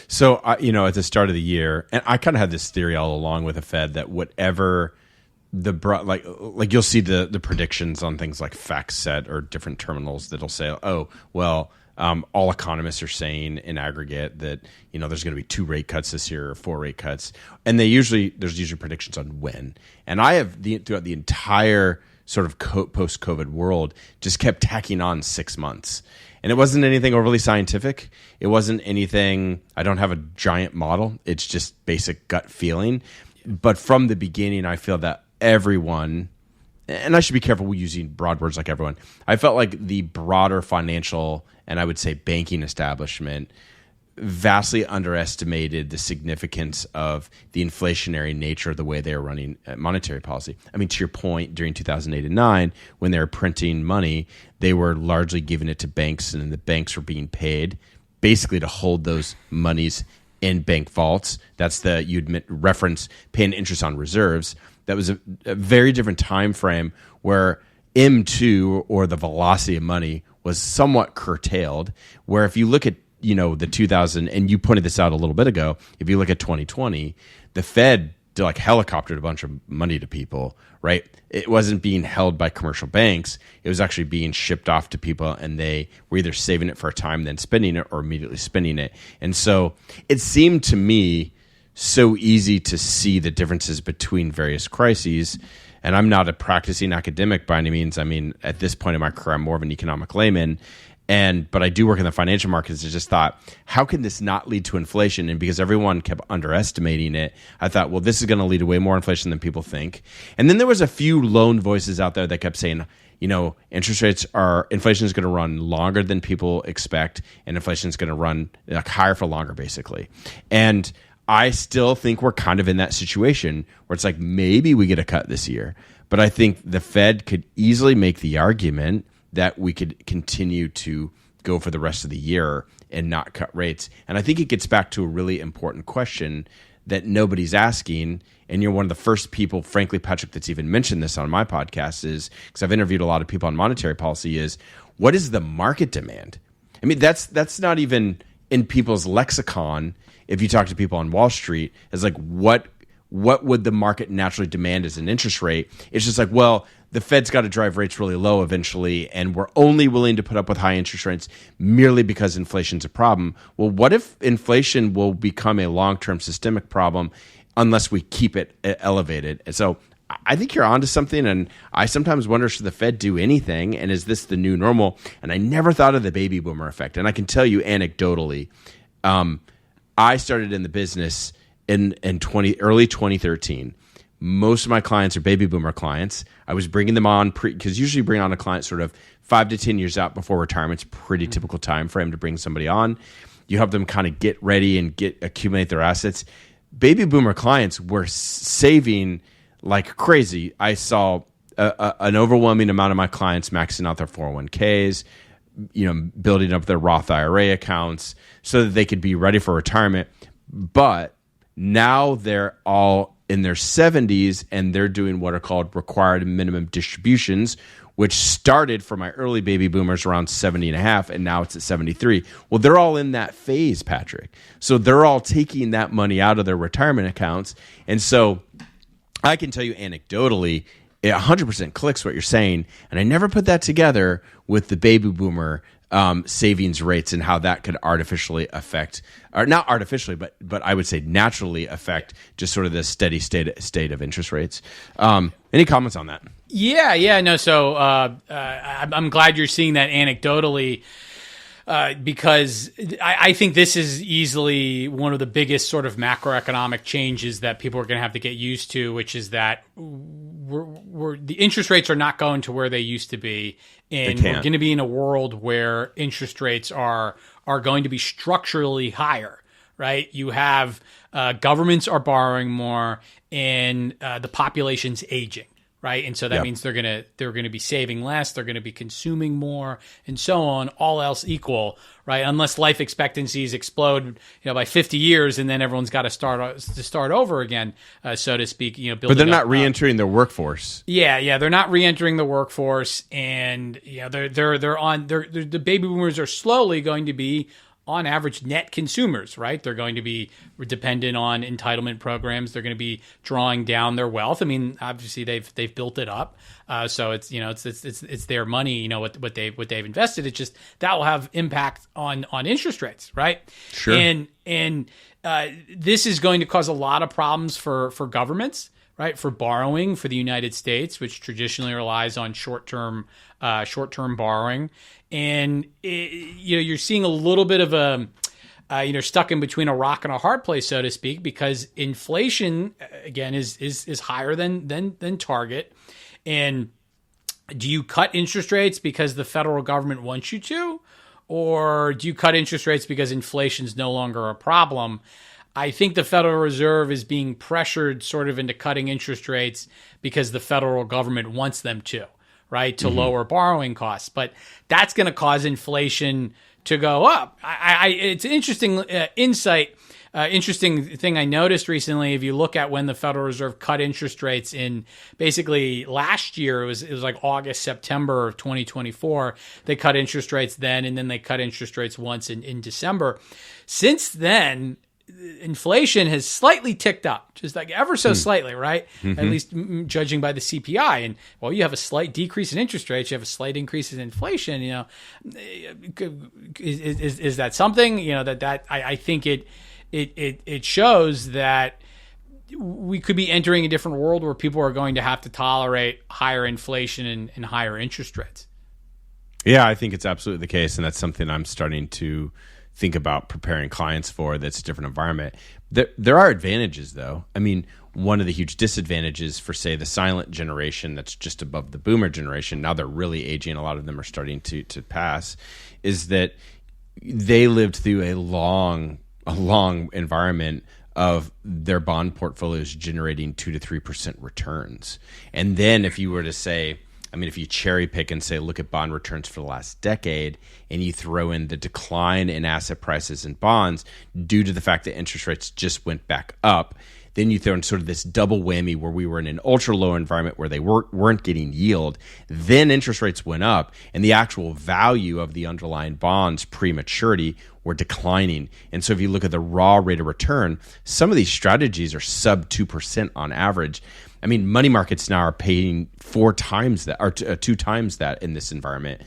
So, at the start of the year, and I kind of had this theory all along with the Fed that whatever like you'll see the predictions on things like FactSet or different terminals that'll say, all economists are saying in aggregate that there's going to be 2 rate cuts this year or 4 rate cuts, and there's usually predictions on when. And I have throughout the entire sort of post-COVID world just kept tacking on 6 months, And it wasn't anything overly scientific. It wasn't anything, I don't have a giant model. It's just basic gut feeling. But from the beginning, I feel that everyone, and I should be careful using broad words like everyone, I felt like the broader financial and I would say banking establishment vastly underestimated the significance of the inflationary nature of the way they were running monetary policy. I mean, to your point, during 2008 and 9, when they were printing money, they were largely giving it to banks, and the banks were being paid basically to hold those monies in bank vaults. That's you'd reference paying interest on reserves. That was a very different time frame where M2, or the velocity of money, was somewhat curtailed, where if you look at the 2000, and you pointed this out a little bit ago, if you look at 2020, the Fed like helicoptered a bunch of money to people, right? It wasn't being held by commercial banks. It was actually being shipped off to people, and they were either saving it for a time, then spending it, or immediately spending it. And so it seemed to me so easy to see the differences between various crises. And I'm not a practicing academic by any means. I mean, at this point in my career, I'm more of an economic layman. But I do work in the financial markets. I just thought, how can this not lead to inflation? And because everyone kept underestimating it, I thought, well, this is going to lead to way more inflation than people think. And then there was a few lone voices out there that kept saying, inflation is going to run longer than people expect, and inflation is going to run higher for longer, basically. And I still think we're kind of in that situation where it's like, maybe we get a cut this year. But I think the Fed could easily make the argument that we could continue to go for the rest of the year and not cut rates. And I think it gets back to a really important question that nobody's asking. And you're one of the first people, frankly, Patrick, that's even mentioned this on my podcast, is because I've interviewed a lot of people on monetary policy, is what is the market demand? I mean, that's not even in people's lexicon. If you talk to people on Wall Street, it's like, what would the market naturally demand as an interest rate? It's just like, well, the Fed's got to drive rates really low eventually, and we're only willing to put up with high interest rates merely because inflation's a problem. Well, what if inflation will become a long-term systemic problem unless we keep it elevated? And so I think you're onto something, and I sometimes wonder, should the Fed do anything, and is this the new normal? And I never thought of the baby boomer effect. And I can tell you anecdotally, I started in the business in early 2013. Most of my clients are baby boomer clients. I was bringing them on because usually you bring on a client sort of 5 to 10 years out before retirement. It's a pretty typical time frame to bring somebody on. You help them kind of get ready and accumulate their assets. Baby boomer clients were saving like crazy. I saw an overwhelming amount of my clients maxing out their 401ks, building up their Roth IRA accounts so that they could be ready for retirement. But now they're all in their 70s, and they're doing what are called required minimum distributions, which started for my early baby boomers around 70 and a half, and now it's at 73. Well, they're all in that phase, Patrick. So they're all taking that money out of their retirement accounts. And so I can tell you anecdotally, it 100% clicks what you're saying, and I never put that together with the baby boomer savings rates and how that could artificially affect, or not artificially, but I would say naturally affect just sort of the steady state of interest rates. Any comments on that? Yeah, no. So I'm glad you're seeing that anecdotally. Because I think this is easily one of the biggest sort of macroeconomic changes that people are going to have to get used to, which is that the interest rates are not going to where they used to be, and we're going to be in a world where interest rates are going to be structurally higher. Right? You have governments are borrowing more, and the population's aging. Right. And so that means they're going to be saving less. They're going to be consuming more, and so on, all else equal. Right. Unless life expectancies explode, by 50 years, and then everyone's got to start over again, so to speak. But they're not reentering their workforce. Yeah. They're not reentering the workforce, and the baby boomers are slowly going to be, on average, net consumers, right? They're going to be dependent on entitlement programs. They're going to be drawing down their wealth. I mean, obviously they've built it up, so it's their money. What they've invested. It's just that will have impact on interest rates, right? Sure. And this is going to cause a lot of problems for governments, right? right, for borrowing for the United States, which traditionally relies on short-term borrowing. And you're seeing a little bit of a stuck in between a rock and a hard place, so to speak, because inflation again is higher than target. And do you cut interest rates because the federal government wants you to, or do you cut interest rates because inflation is no longer a problem? I think the Federal Reserve is being pressured sort of into cutting interest rates because the federal government wants them to, right, to lower borrowing costs. But that's going to cause inflation to go up. It's an interesting insight. Interesting thing I noticed recently, if you look at when the Federal Reserve cut interest rates in basically last year, it was like August, September of 2024, they cut interest rates then, and then they cut interest rates once in December. Since then, inflation has slightly ticked up, just like ever so slightly, right? At least judging by the CPI. And well, you have a slight decrease in interest rates, you have a slight increase in inflation. Is that something? That I think it shows that we could be entering a different world where people are going to have to tolerate higher inflation and higher interest rates. Yeah, I think it's absolutely the case, and that's something I'm starting to think about preparing clients for. That's a different environment. There are advantages, though. I mean, one of the huge disadvantages for, say, the silent generation that's just above the boomer generation, now they're really aging, a lot of them are starting to pass, is that they lived through a long environment of their bond portfolios generating 2 to 3% returns. And then if you were to say, if you cherry pick and say, look at bond returns for the last decade, and you throw in the decline in asset prices and bonds due to the fact that interest rates just went back up, then you throw in sort of this double whammy where we were in an ultra low environment where they weren't getting yield. Then interest rates went up, and the actual value of the underlying bonds pre-maturity were declining. And so if you look at the raw rate of return, some of these strategies are sub 2% on average. Money markets now are paying 4 times that, or 2 times that in this environment.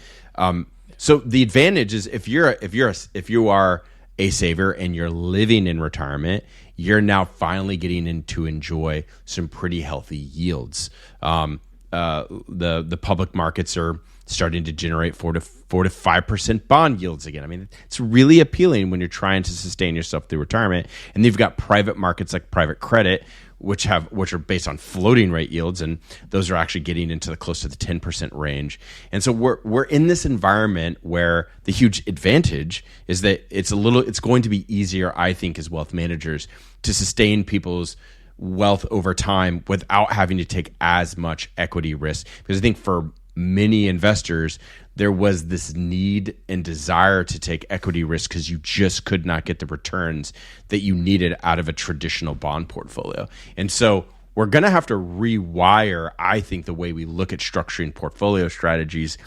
So the advantage is if you are a saver and you're living in retirement, you're now finally getting to enjoy some pretty healthy yields. The public markets are starting to generate 4 to 5% bond yields again. It's really appealing when you're trying to sustain yourself through retirement. And you've got private markets like private credit, which are based on floating rate yields, and those are actually getting into the close to the 10% range. And so we're in this environment where the huge advantage is that it's going to be easier, I think, as wealth managers to sustain people's wealth over time without having to take as much equity risk. Because I think for many investors, there was this need and desire to take equity risk because you just could not get the returns that you needed out of a traditional bond portfolio. And so we're going to have to rewire, I think, the way we look at structuring portfolio strategies.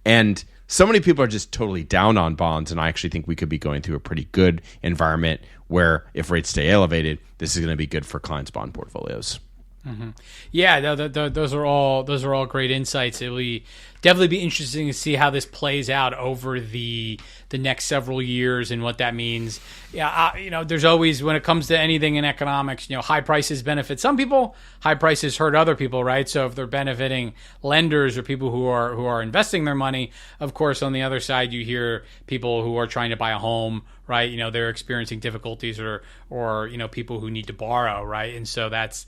And so many people are just totally down on bonds, and I actually think we could be going through a pretty good environment where if rates stay elevated, this is going to be good for clients' bond portfolios. Mm-hmm. Yeah, those are all great insights. It will definitely be interesting to see how this plays out over the next several years and what that means. Yeah, there's always, when it comes to anything in economics, high prices benefit some people, high prices hurt other people, right? So if they're benefiting lenders or people who are investing their money, of course, on the other side, you hear people who are trying to buy a home, right? They're experiencing difficulties or people who need to borrow, right? And so that's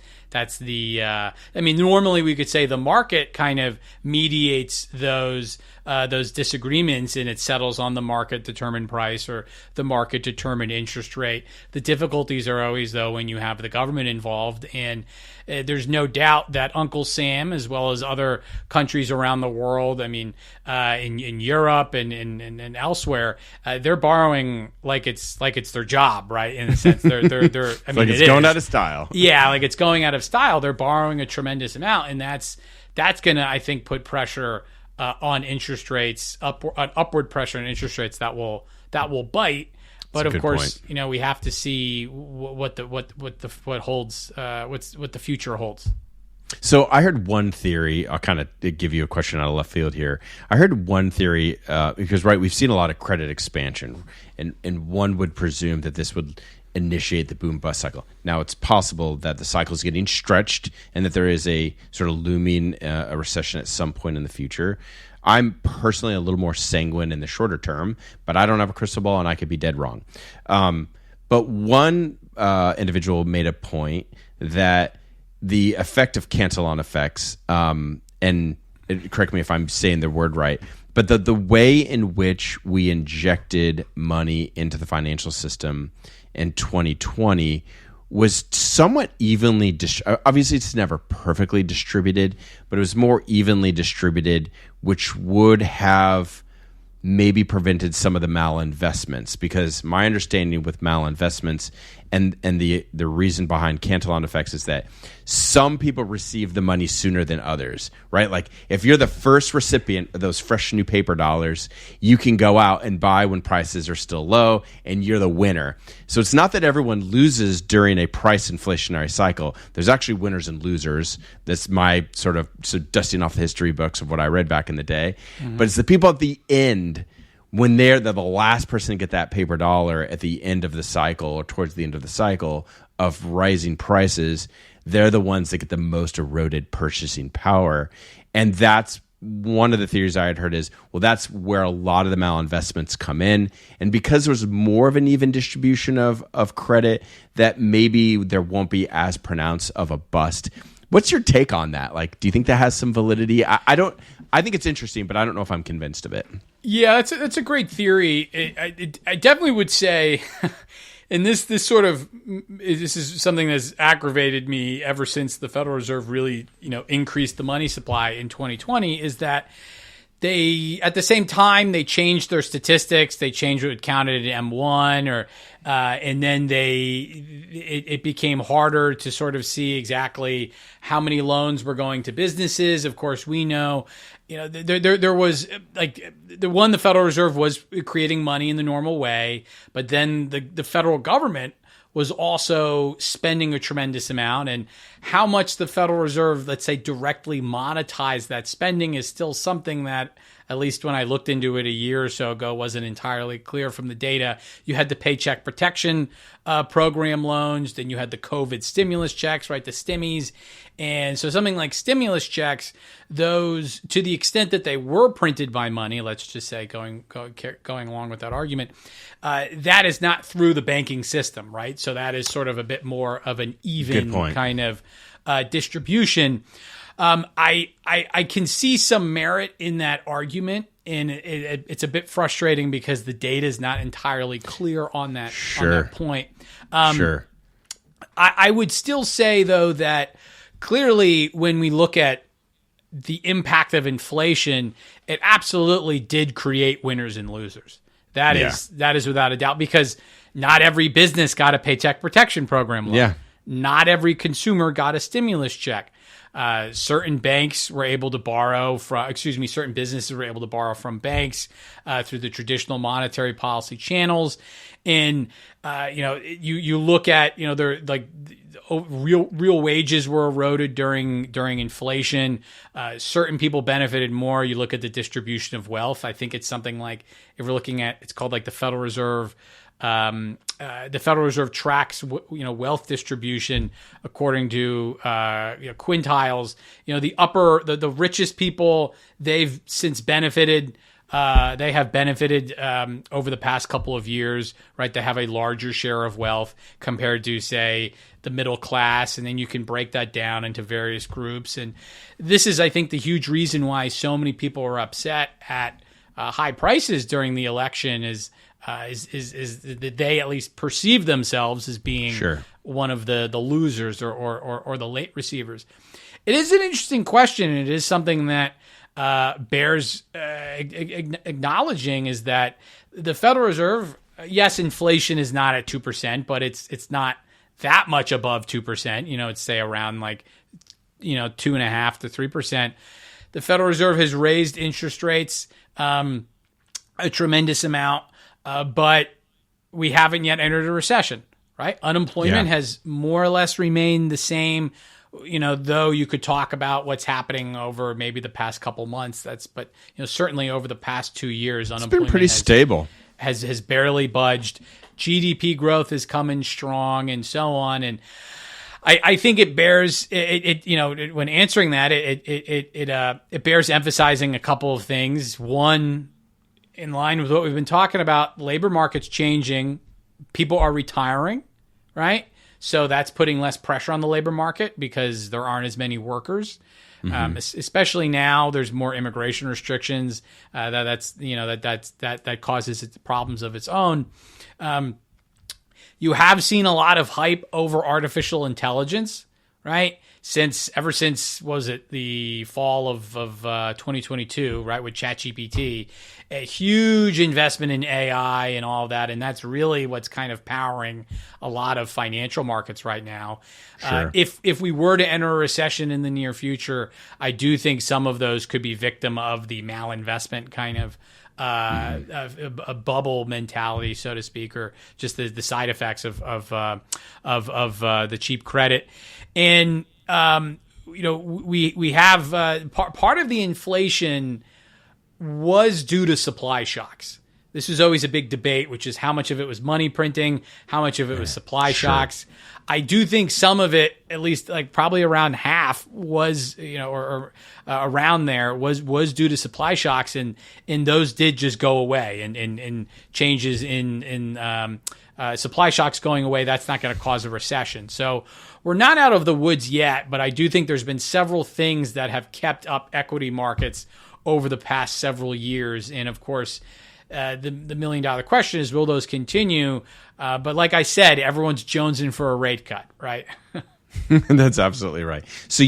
the normally we could say the market kind of mediates those disagreements, and it settles on the market determined price or the market determined interest rate. The difficulties are always, though, when you have the government involved, and there's no doubt that Uncle Sam, as well as other countries around the world, in Europe and elsewhere, they're borrowing like it's their job, right? In a sense, they're like it's going out of style. Yeah, like it's going out of style. They're borrowing a tremendous amount, and that's going to, I think, put pressure on interest rates, upward pressure on interest rates that will bite. But of course, we have to see what the future holds. So I heard one theory. I'll kind of give you a question out of left field here. I heard one theory because we've seen a lot of credit expansion, and one would presume that this would initiate the boom bust cycle. Now, it's possible that the cycle is getting stretched and that there is a sort of looming a recession at some point in the future. I'm personally a little more sanguine in the shorter term, but I don't have a crystal ball and I could be dead wrong. But one individual made a point that the effect of Cantillon effects, and correct me if I'm saying the word right, but the way in which we injected money into the financial system in 2020 was somewhat evenly obviously it's never perfectly distributed, but it was more evenly distributed, which would have maybe prevented some of the malinvestments, because my understanding with malinvestments and the reason behind Cantillon effects is that some people receive the money sooner than others, right? Like if you're the first recipient of those fresh new paper dollars, you can go out and buy when prices are still low and you're the winner. So it's not that everyone loses during a price inflationary cycle. There's actually winners and losers. That's my sort of dusting off the history books of what I read back in the day. Mm-hmm. But it's the people at the end, when they're the last person to get that paper dollar at the end of the cycle or towards the end of the cycle of rising prices, they're the ones that get the most eroded purchasing power. And that's one of the theories I had heard is, well, that's where a lot of the malinvestments come in. And because there's more of an even distribution of credit, that maybe there won't be as pronounced of a bust. What's your take on that? Like, do you think that has some validity? I think it's interesting, but I don't know if I'm convinced of it. Yeah, that's a great theory. I definitely would say, and this is something that's aggravated me ever since the Federal Reserve really increased the money supply in 2020, is that they, at the same time, they changed their statistics. They changed what counted at M1, and then it became harder to sort of see exactly how many loans were going to businesses. Of course, we know, there was the Federal Reserve was creating money in the normal way, but then the federal government was also spending a tremendous amount, and how much the Federal Reserve, let's say, directly monetized that spending is still something that, at least when I looked into it a year or so ago, wasn't entirely clear from the data. You had the Paycheck Protection Program loans, then you had the COVID stimulus checks, right, the stimmies. And so something like stimulus checks, those, to the extent that they were printed by money, let's just say going along with that argument, that is not through the banking system, right? So that is sort of a bit more of an even kind of distribution. I can see some merit in that argument, and it's a bit frustrating because the data is not entirely clear on that, on that point. Sure. I would still say, though, that clearly when we look at the impact of inflation, it absolutely did create winners and losers. That is without a doubt, because not every business got a Paycheck Protection Program loan. Yeah. Not every consumer got a stimulus check. Certain banks were able to borrow from, certain businesses were able to borrow from banks through the traditional monetary policy channels. And, you look at, they're like real wages were eroded during inflation. Certain people benefited more. You look at the distribution of wealth. I think it's something like, if we're looking at, it's called like the Federal Reserve. The Federal Reserve tracks, wealth distribution according to quintiles. The richest people, they've since benefited. They have benefited over the past couple of years, right? They have a larger share of wealth compared to, say, the middle class, and then you can break that down into various groups. And this is, I think, the huge reason why so many people are upset at high prices during the election is that they at least perceive themselves as being one of the losers or the late receivers. It is an interesting question, and it is something that bears acknowledging, is that the Federal Reserve, yes, inflation is not at 2%, but it's not that much above 2%. It's say around 2.5% to 3%. The Federal Reserve has raised interest rates a tremendous amount. But we haven't yet entered a recession, right? Unemployment has more or less remained the same, though you could talk about what's happening over maybe the past couple months. But certainly over the past 2 years, unemployment been pretty stable. Has barely budged. GDP growth is coming strong, and so on. And I think it bears when answering that, it bears emphasizing a couple of things. One, in line with what we've been talking about, labor market's changing. People are retiring, right? So that's putting less pressure on the labor market because there aren't as many workers. Especially now, there's more immigration restrictions. That causes its problems of its own. You have seen a lot of hype over artificial intelligence, right? Ever since was it the fall of 2022, right, with ChatGPT, a huge investment in AI and all of that, and that's really what's kind of powering a lot of financial markets right now. Sure. If we were to enter a recession in the near future, I do think some of those could be victim of the malinvestment kind of a bubble mentality, so to speak, or just the side effects of the cheap credit. And we have part of the inflation was due to supply shocks. This was always a big debate, which is how much of it was money printing, how much of it was supply shocks. I do think some of it, at least like probably around half, was around there was due to supply shocks, and those did just go away. And changes in supply shocks going away, that's not going to cause a recession. So we're not out of the woods yet, but I do think there's been several things that have kept up equity markets over the past several years. And of course, the $1 million question is, will those continue? But like I said, everyone's jonesing for a rate cut, right? That's absolutely right. So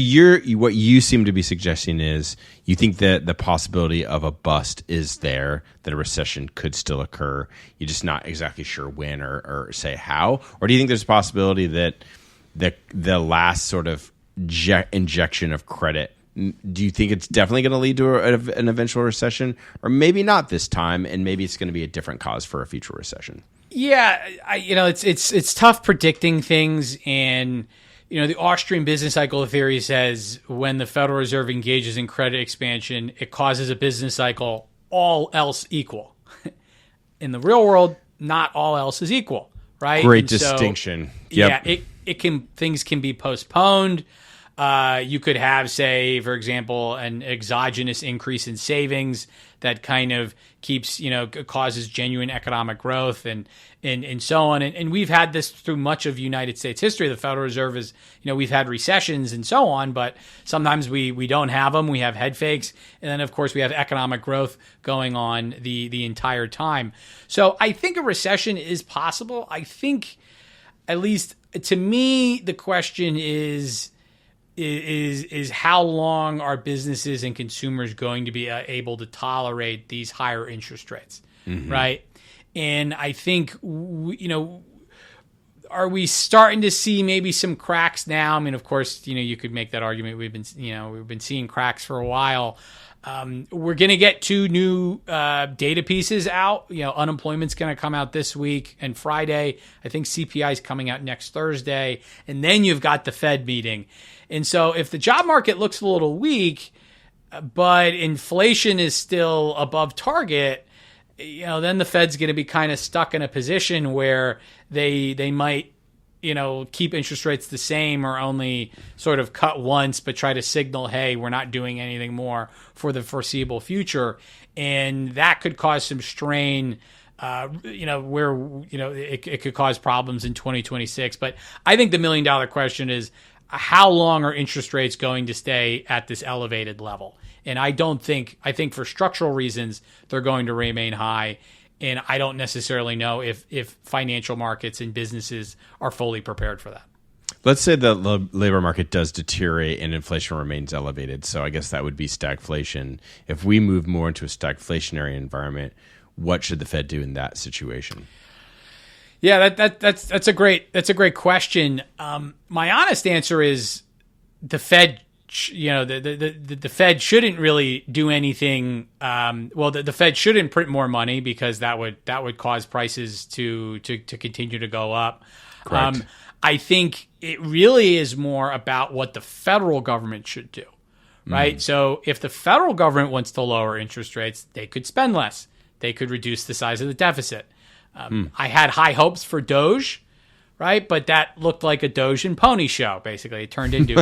what you seem to be suggesting is you think that the possibility of a bust is there, that a recession could still occur. You're just not exactly sure when or say how. Or do you think there's a possibility that the last sort of injection of credit, do you think it's definitely going to lead to an eventual recession, or maybe not this time, and maybe it's going to be a different cause for a future recession? Yeah, it's tough predicting things, and the Austrian business cycle theory says when the Federal Reserve engages in credit expansion, it causes a business cycle, all else equal. In the real world, not all else is equal, right? Great distinction. Yep. Yeah, things can be postponed. You could have, say, for example, an exogenous increase in savings that kind of keeps, causes genuine economic growth and so on. And we've had this through much of United States history. The Federal Reserve is, we've had recessions and so on, but sometimes we don't have them. We have head fakes. And then, of course, we have economic growth going on the entire time. So I think a recession is possible. I think, at least to me, the question is how long are businesses and consumers going to be able to tolerate these higher interest rates, right? And I think, are we starting to see maybe some cracks now? I mean, of course, you could make that argument. We've been seeing cracks for a while. We're going to get 2 new data pieces out. Unemployment's going to come out this week and Friday. I think CPI is coming out next Thursday. And then you've got the Fed meeting. And so if the job market looks a little weak, but inflation is still above target, then the Fed's going to be kind of stuck in a position where they might, keep interest rates the same or only sort of cut once, but try to signal, hey, we're not doing anything more for the foreseeable future. And that could cause some strain, where, it could cause problems in 2026. But I think the $1 million question is, how long are interest rates going to stay at this elevated level? And I think for structural reasons, they're going to remain high. And I don't necessarily know if financial markets and businesses are fully prepared for that. Let's say the labor market does deteriorate and inflation remains elevated. So I guess that would be stagflation. If we move more into a stagflationary environment, what should the Fed do in that situation? Yeah, that's a great question. My honest answer is the Fed. The Fed shouldn't really do anything. The Fed shouldn't print more money because that would cause prices to continue to go up. Correct. I think it really is more about what the federal government should do, right? So if the federal government wants to lower interest rates, they could spend less. They could reduce the size of the deficit. I had high hopes for Doge, right? But that looked like a Doge and pony show. Basically, it turned into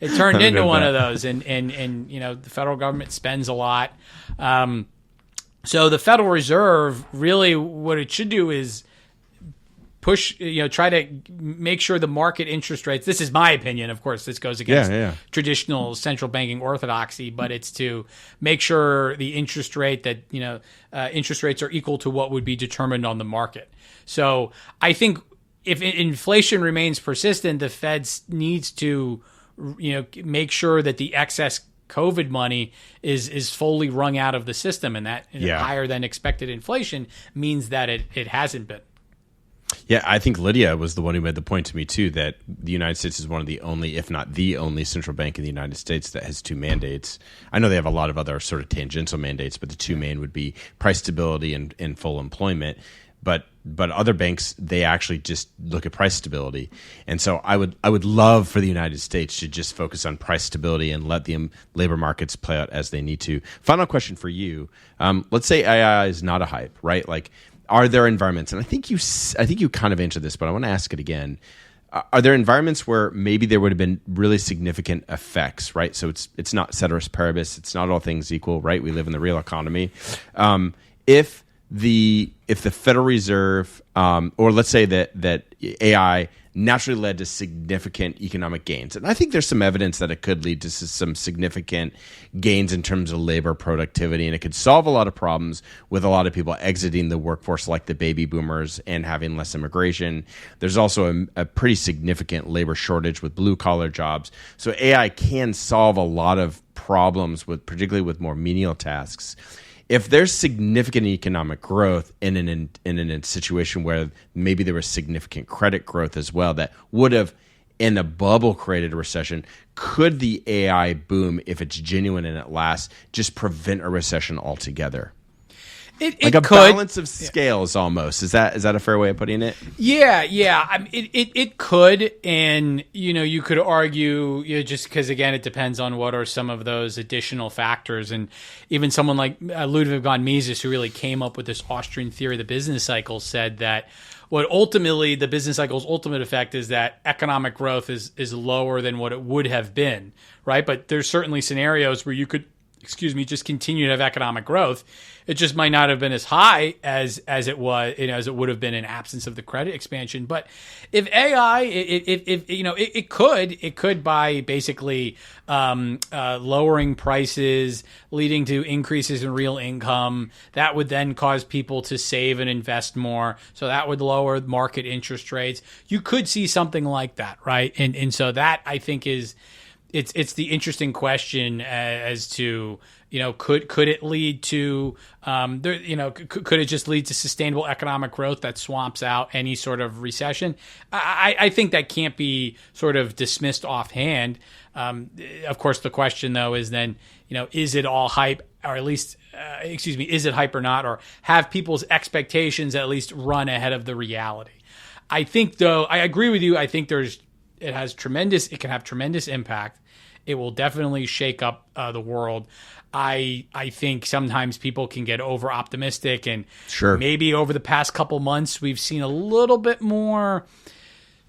it turned into one of those. And the federal government spends a lot. So the Federal Reserve really what it should do is push, try to make sure the market interest rates. This is my opinion, of course. This goes against traditional central banking orthodoxy, but it's to make sure the interest rate that interest rates are equal to what would be determined on the market. So I think if inflation remains persistent, the Fed needs to make sure that the excess COVID money is fully wrung out of the system, and that higher than expected inflation means that it hasn't been. Yeah, I think Lydia was the one who made the point to me, too, that the United States is one of the only, if not the only, central bank in the United States that has two mandates. I know they have a lot of other sort of tangential mandates, but the two main would be price stability and full employment. But other banks, they actually just look at price stability. And so I would love for the United States to just focus on price stability and let the labor markets play out as they need to. Final question for you. Let's say AI is not a hype, right? Like, are there environments, and I think you kind of answered this, but I want to ask it again. Are there environments where maybe there would have been really significant effects, right? So it's not ceteris paribus, it's not all things equal, right? We live in the real economy. If the Federal Reserve, or let's say that AI naturally led to significant economic gains, and I think there's some evidence that it could lead to some significant gains in terms of labor productivity, and it could solve a lot of problems with a lot of people exiting the workforce, like the baby boomers, and having less immigration. There's also a pretty significant labor shortage with blue collar jobs, so AI can solve a lot of problems particularly with more menial tasks. If there's significant economic growth in a situation where maybe there was significant credit growth as well that would have, in a bubble, created a recession, could the AI boom, if it's genuine and it lasts, just prevent a recession altogether? It could. Balance of scales, almost. Is that a fair way of putting it? Yeah. I mean, it could, and you could argue just because again it depends on what are some of those additional factors, and even someone like Ludwig von Mises, who really came up with this Austrian theory of the business cycle, said that what ultimately the business cycle's ultimate effect is that economic growth is lower than what it would have been, right? But there's certainly scenarios where you could, just continue to have economic growth. It just might not have been as high as it was, as it would have been in absence of the credit expansion. But if AI, it could by basically lowering prices, leading to increases in real income. That would then cause people to save and invest more. So that would lower market interest rates. You could see something like that, right? And so that I think is. It's the interesting question as to could it lead to could it just lead to sustainable economic growth that swamps out any sort of recession? I think that can't be sort of dismissed offhand. Of course, the question though is then is it all hype, or at least is it hype or not, or have people's expectations at least run ahead of the reality? I think though I agree with you. I think it can have tremendous impact. It will definitely shake up the world. I think sometimes people can get over optimistic, and maybe over the past couple months we've seen a little bit more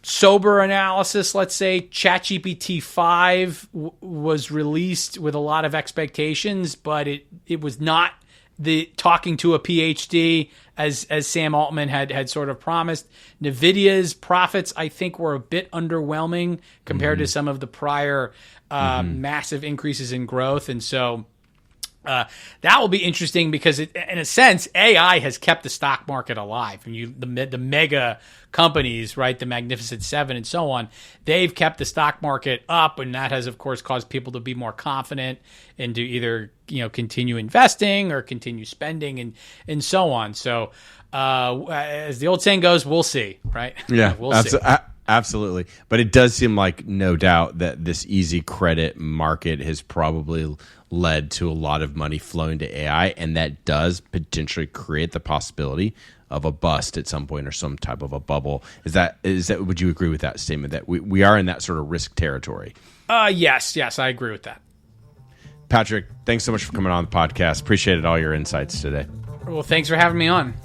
sober analysis. Let's say ChatGPT 5 was released with a lot of expectations, but it was not the talking to a PhD as Sam Altman had sort of promised. NVIDIA's profits, I think, were a bit underwhelming compared to some of the prior massive increases in growth. And so that will be interesting because, in a sense, AI has kept the stock market alive. And the mega companies, right, the Magnificent Seven and so on, they've kept the stock market up, and that has, of course, caused people to be more confident and to either continue investing or continue spending and so on. So as the old saying goes, we'll see, right? Yeah, we'll see. Absolutely. But it does seem like, no doubt, that this easy credit market has probably led to a lot of money flowing to AI, and that does potentially create the possibility of a bust at some point or some type of a bubble. Is that would you agree with that statement, that we are in that sort of risk territory? Yes, I agree with that. Patrick, thanks so much for coming on the podcast. Appreciated all your insights today. Well, thanks for having me on.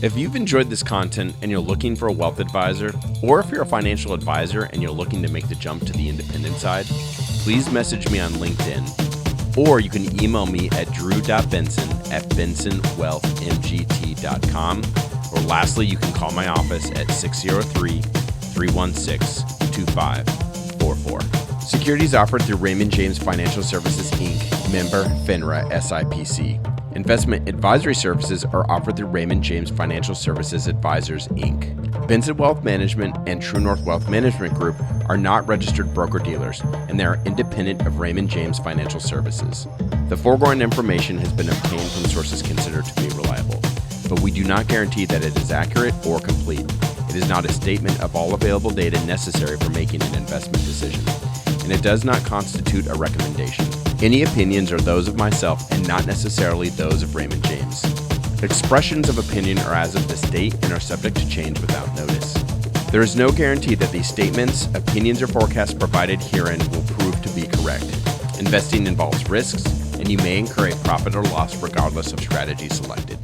If you've enjoyed this content and you're looking for a wealth advisor, or if you're a financial advisor and you're looking to make the jump to the independent side, please message me on LinkedIn, or you can email me at drew.benson@bensonwealthmgt.com, or lastly, you can call my office at 603-316-2544. Securities offered through Raymond James Financial Services, Inc., member FINRA SIPC. Investment advisory services are offered through Raymond James Financial Services Advisors, Inc. Benson Wealth Management and True North Wealth Management Group are not registered broker-dealers, and they are independent of Raymond James Financial Services. The foregoing information has been obtained from sources considered to be reliable, but we do not guarantee that it is accurate or complete. It is not a statement of all available data necessary for making an investment decision, and it does not constitute a recommendation. Any opinions are those of myself and not necessarily those of Raymond James. Expressions of opinion are as of this date and are subject to change without notice. There is no guarantee that these statements, opinions, or forecasts provided herein will prove to be correct. Investing involves risks, and you may incur a profit or loss regardless of strategy selected.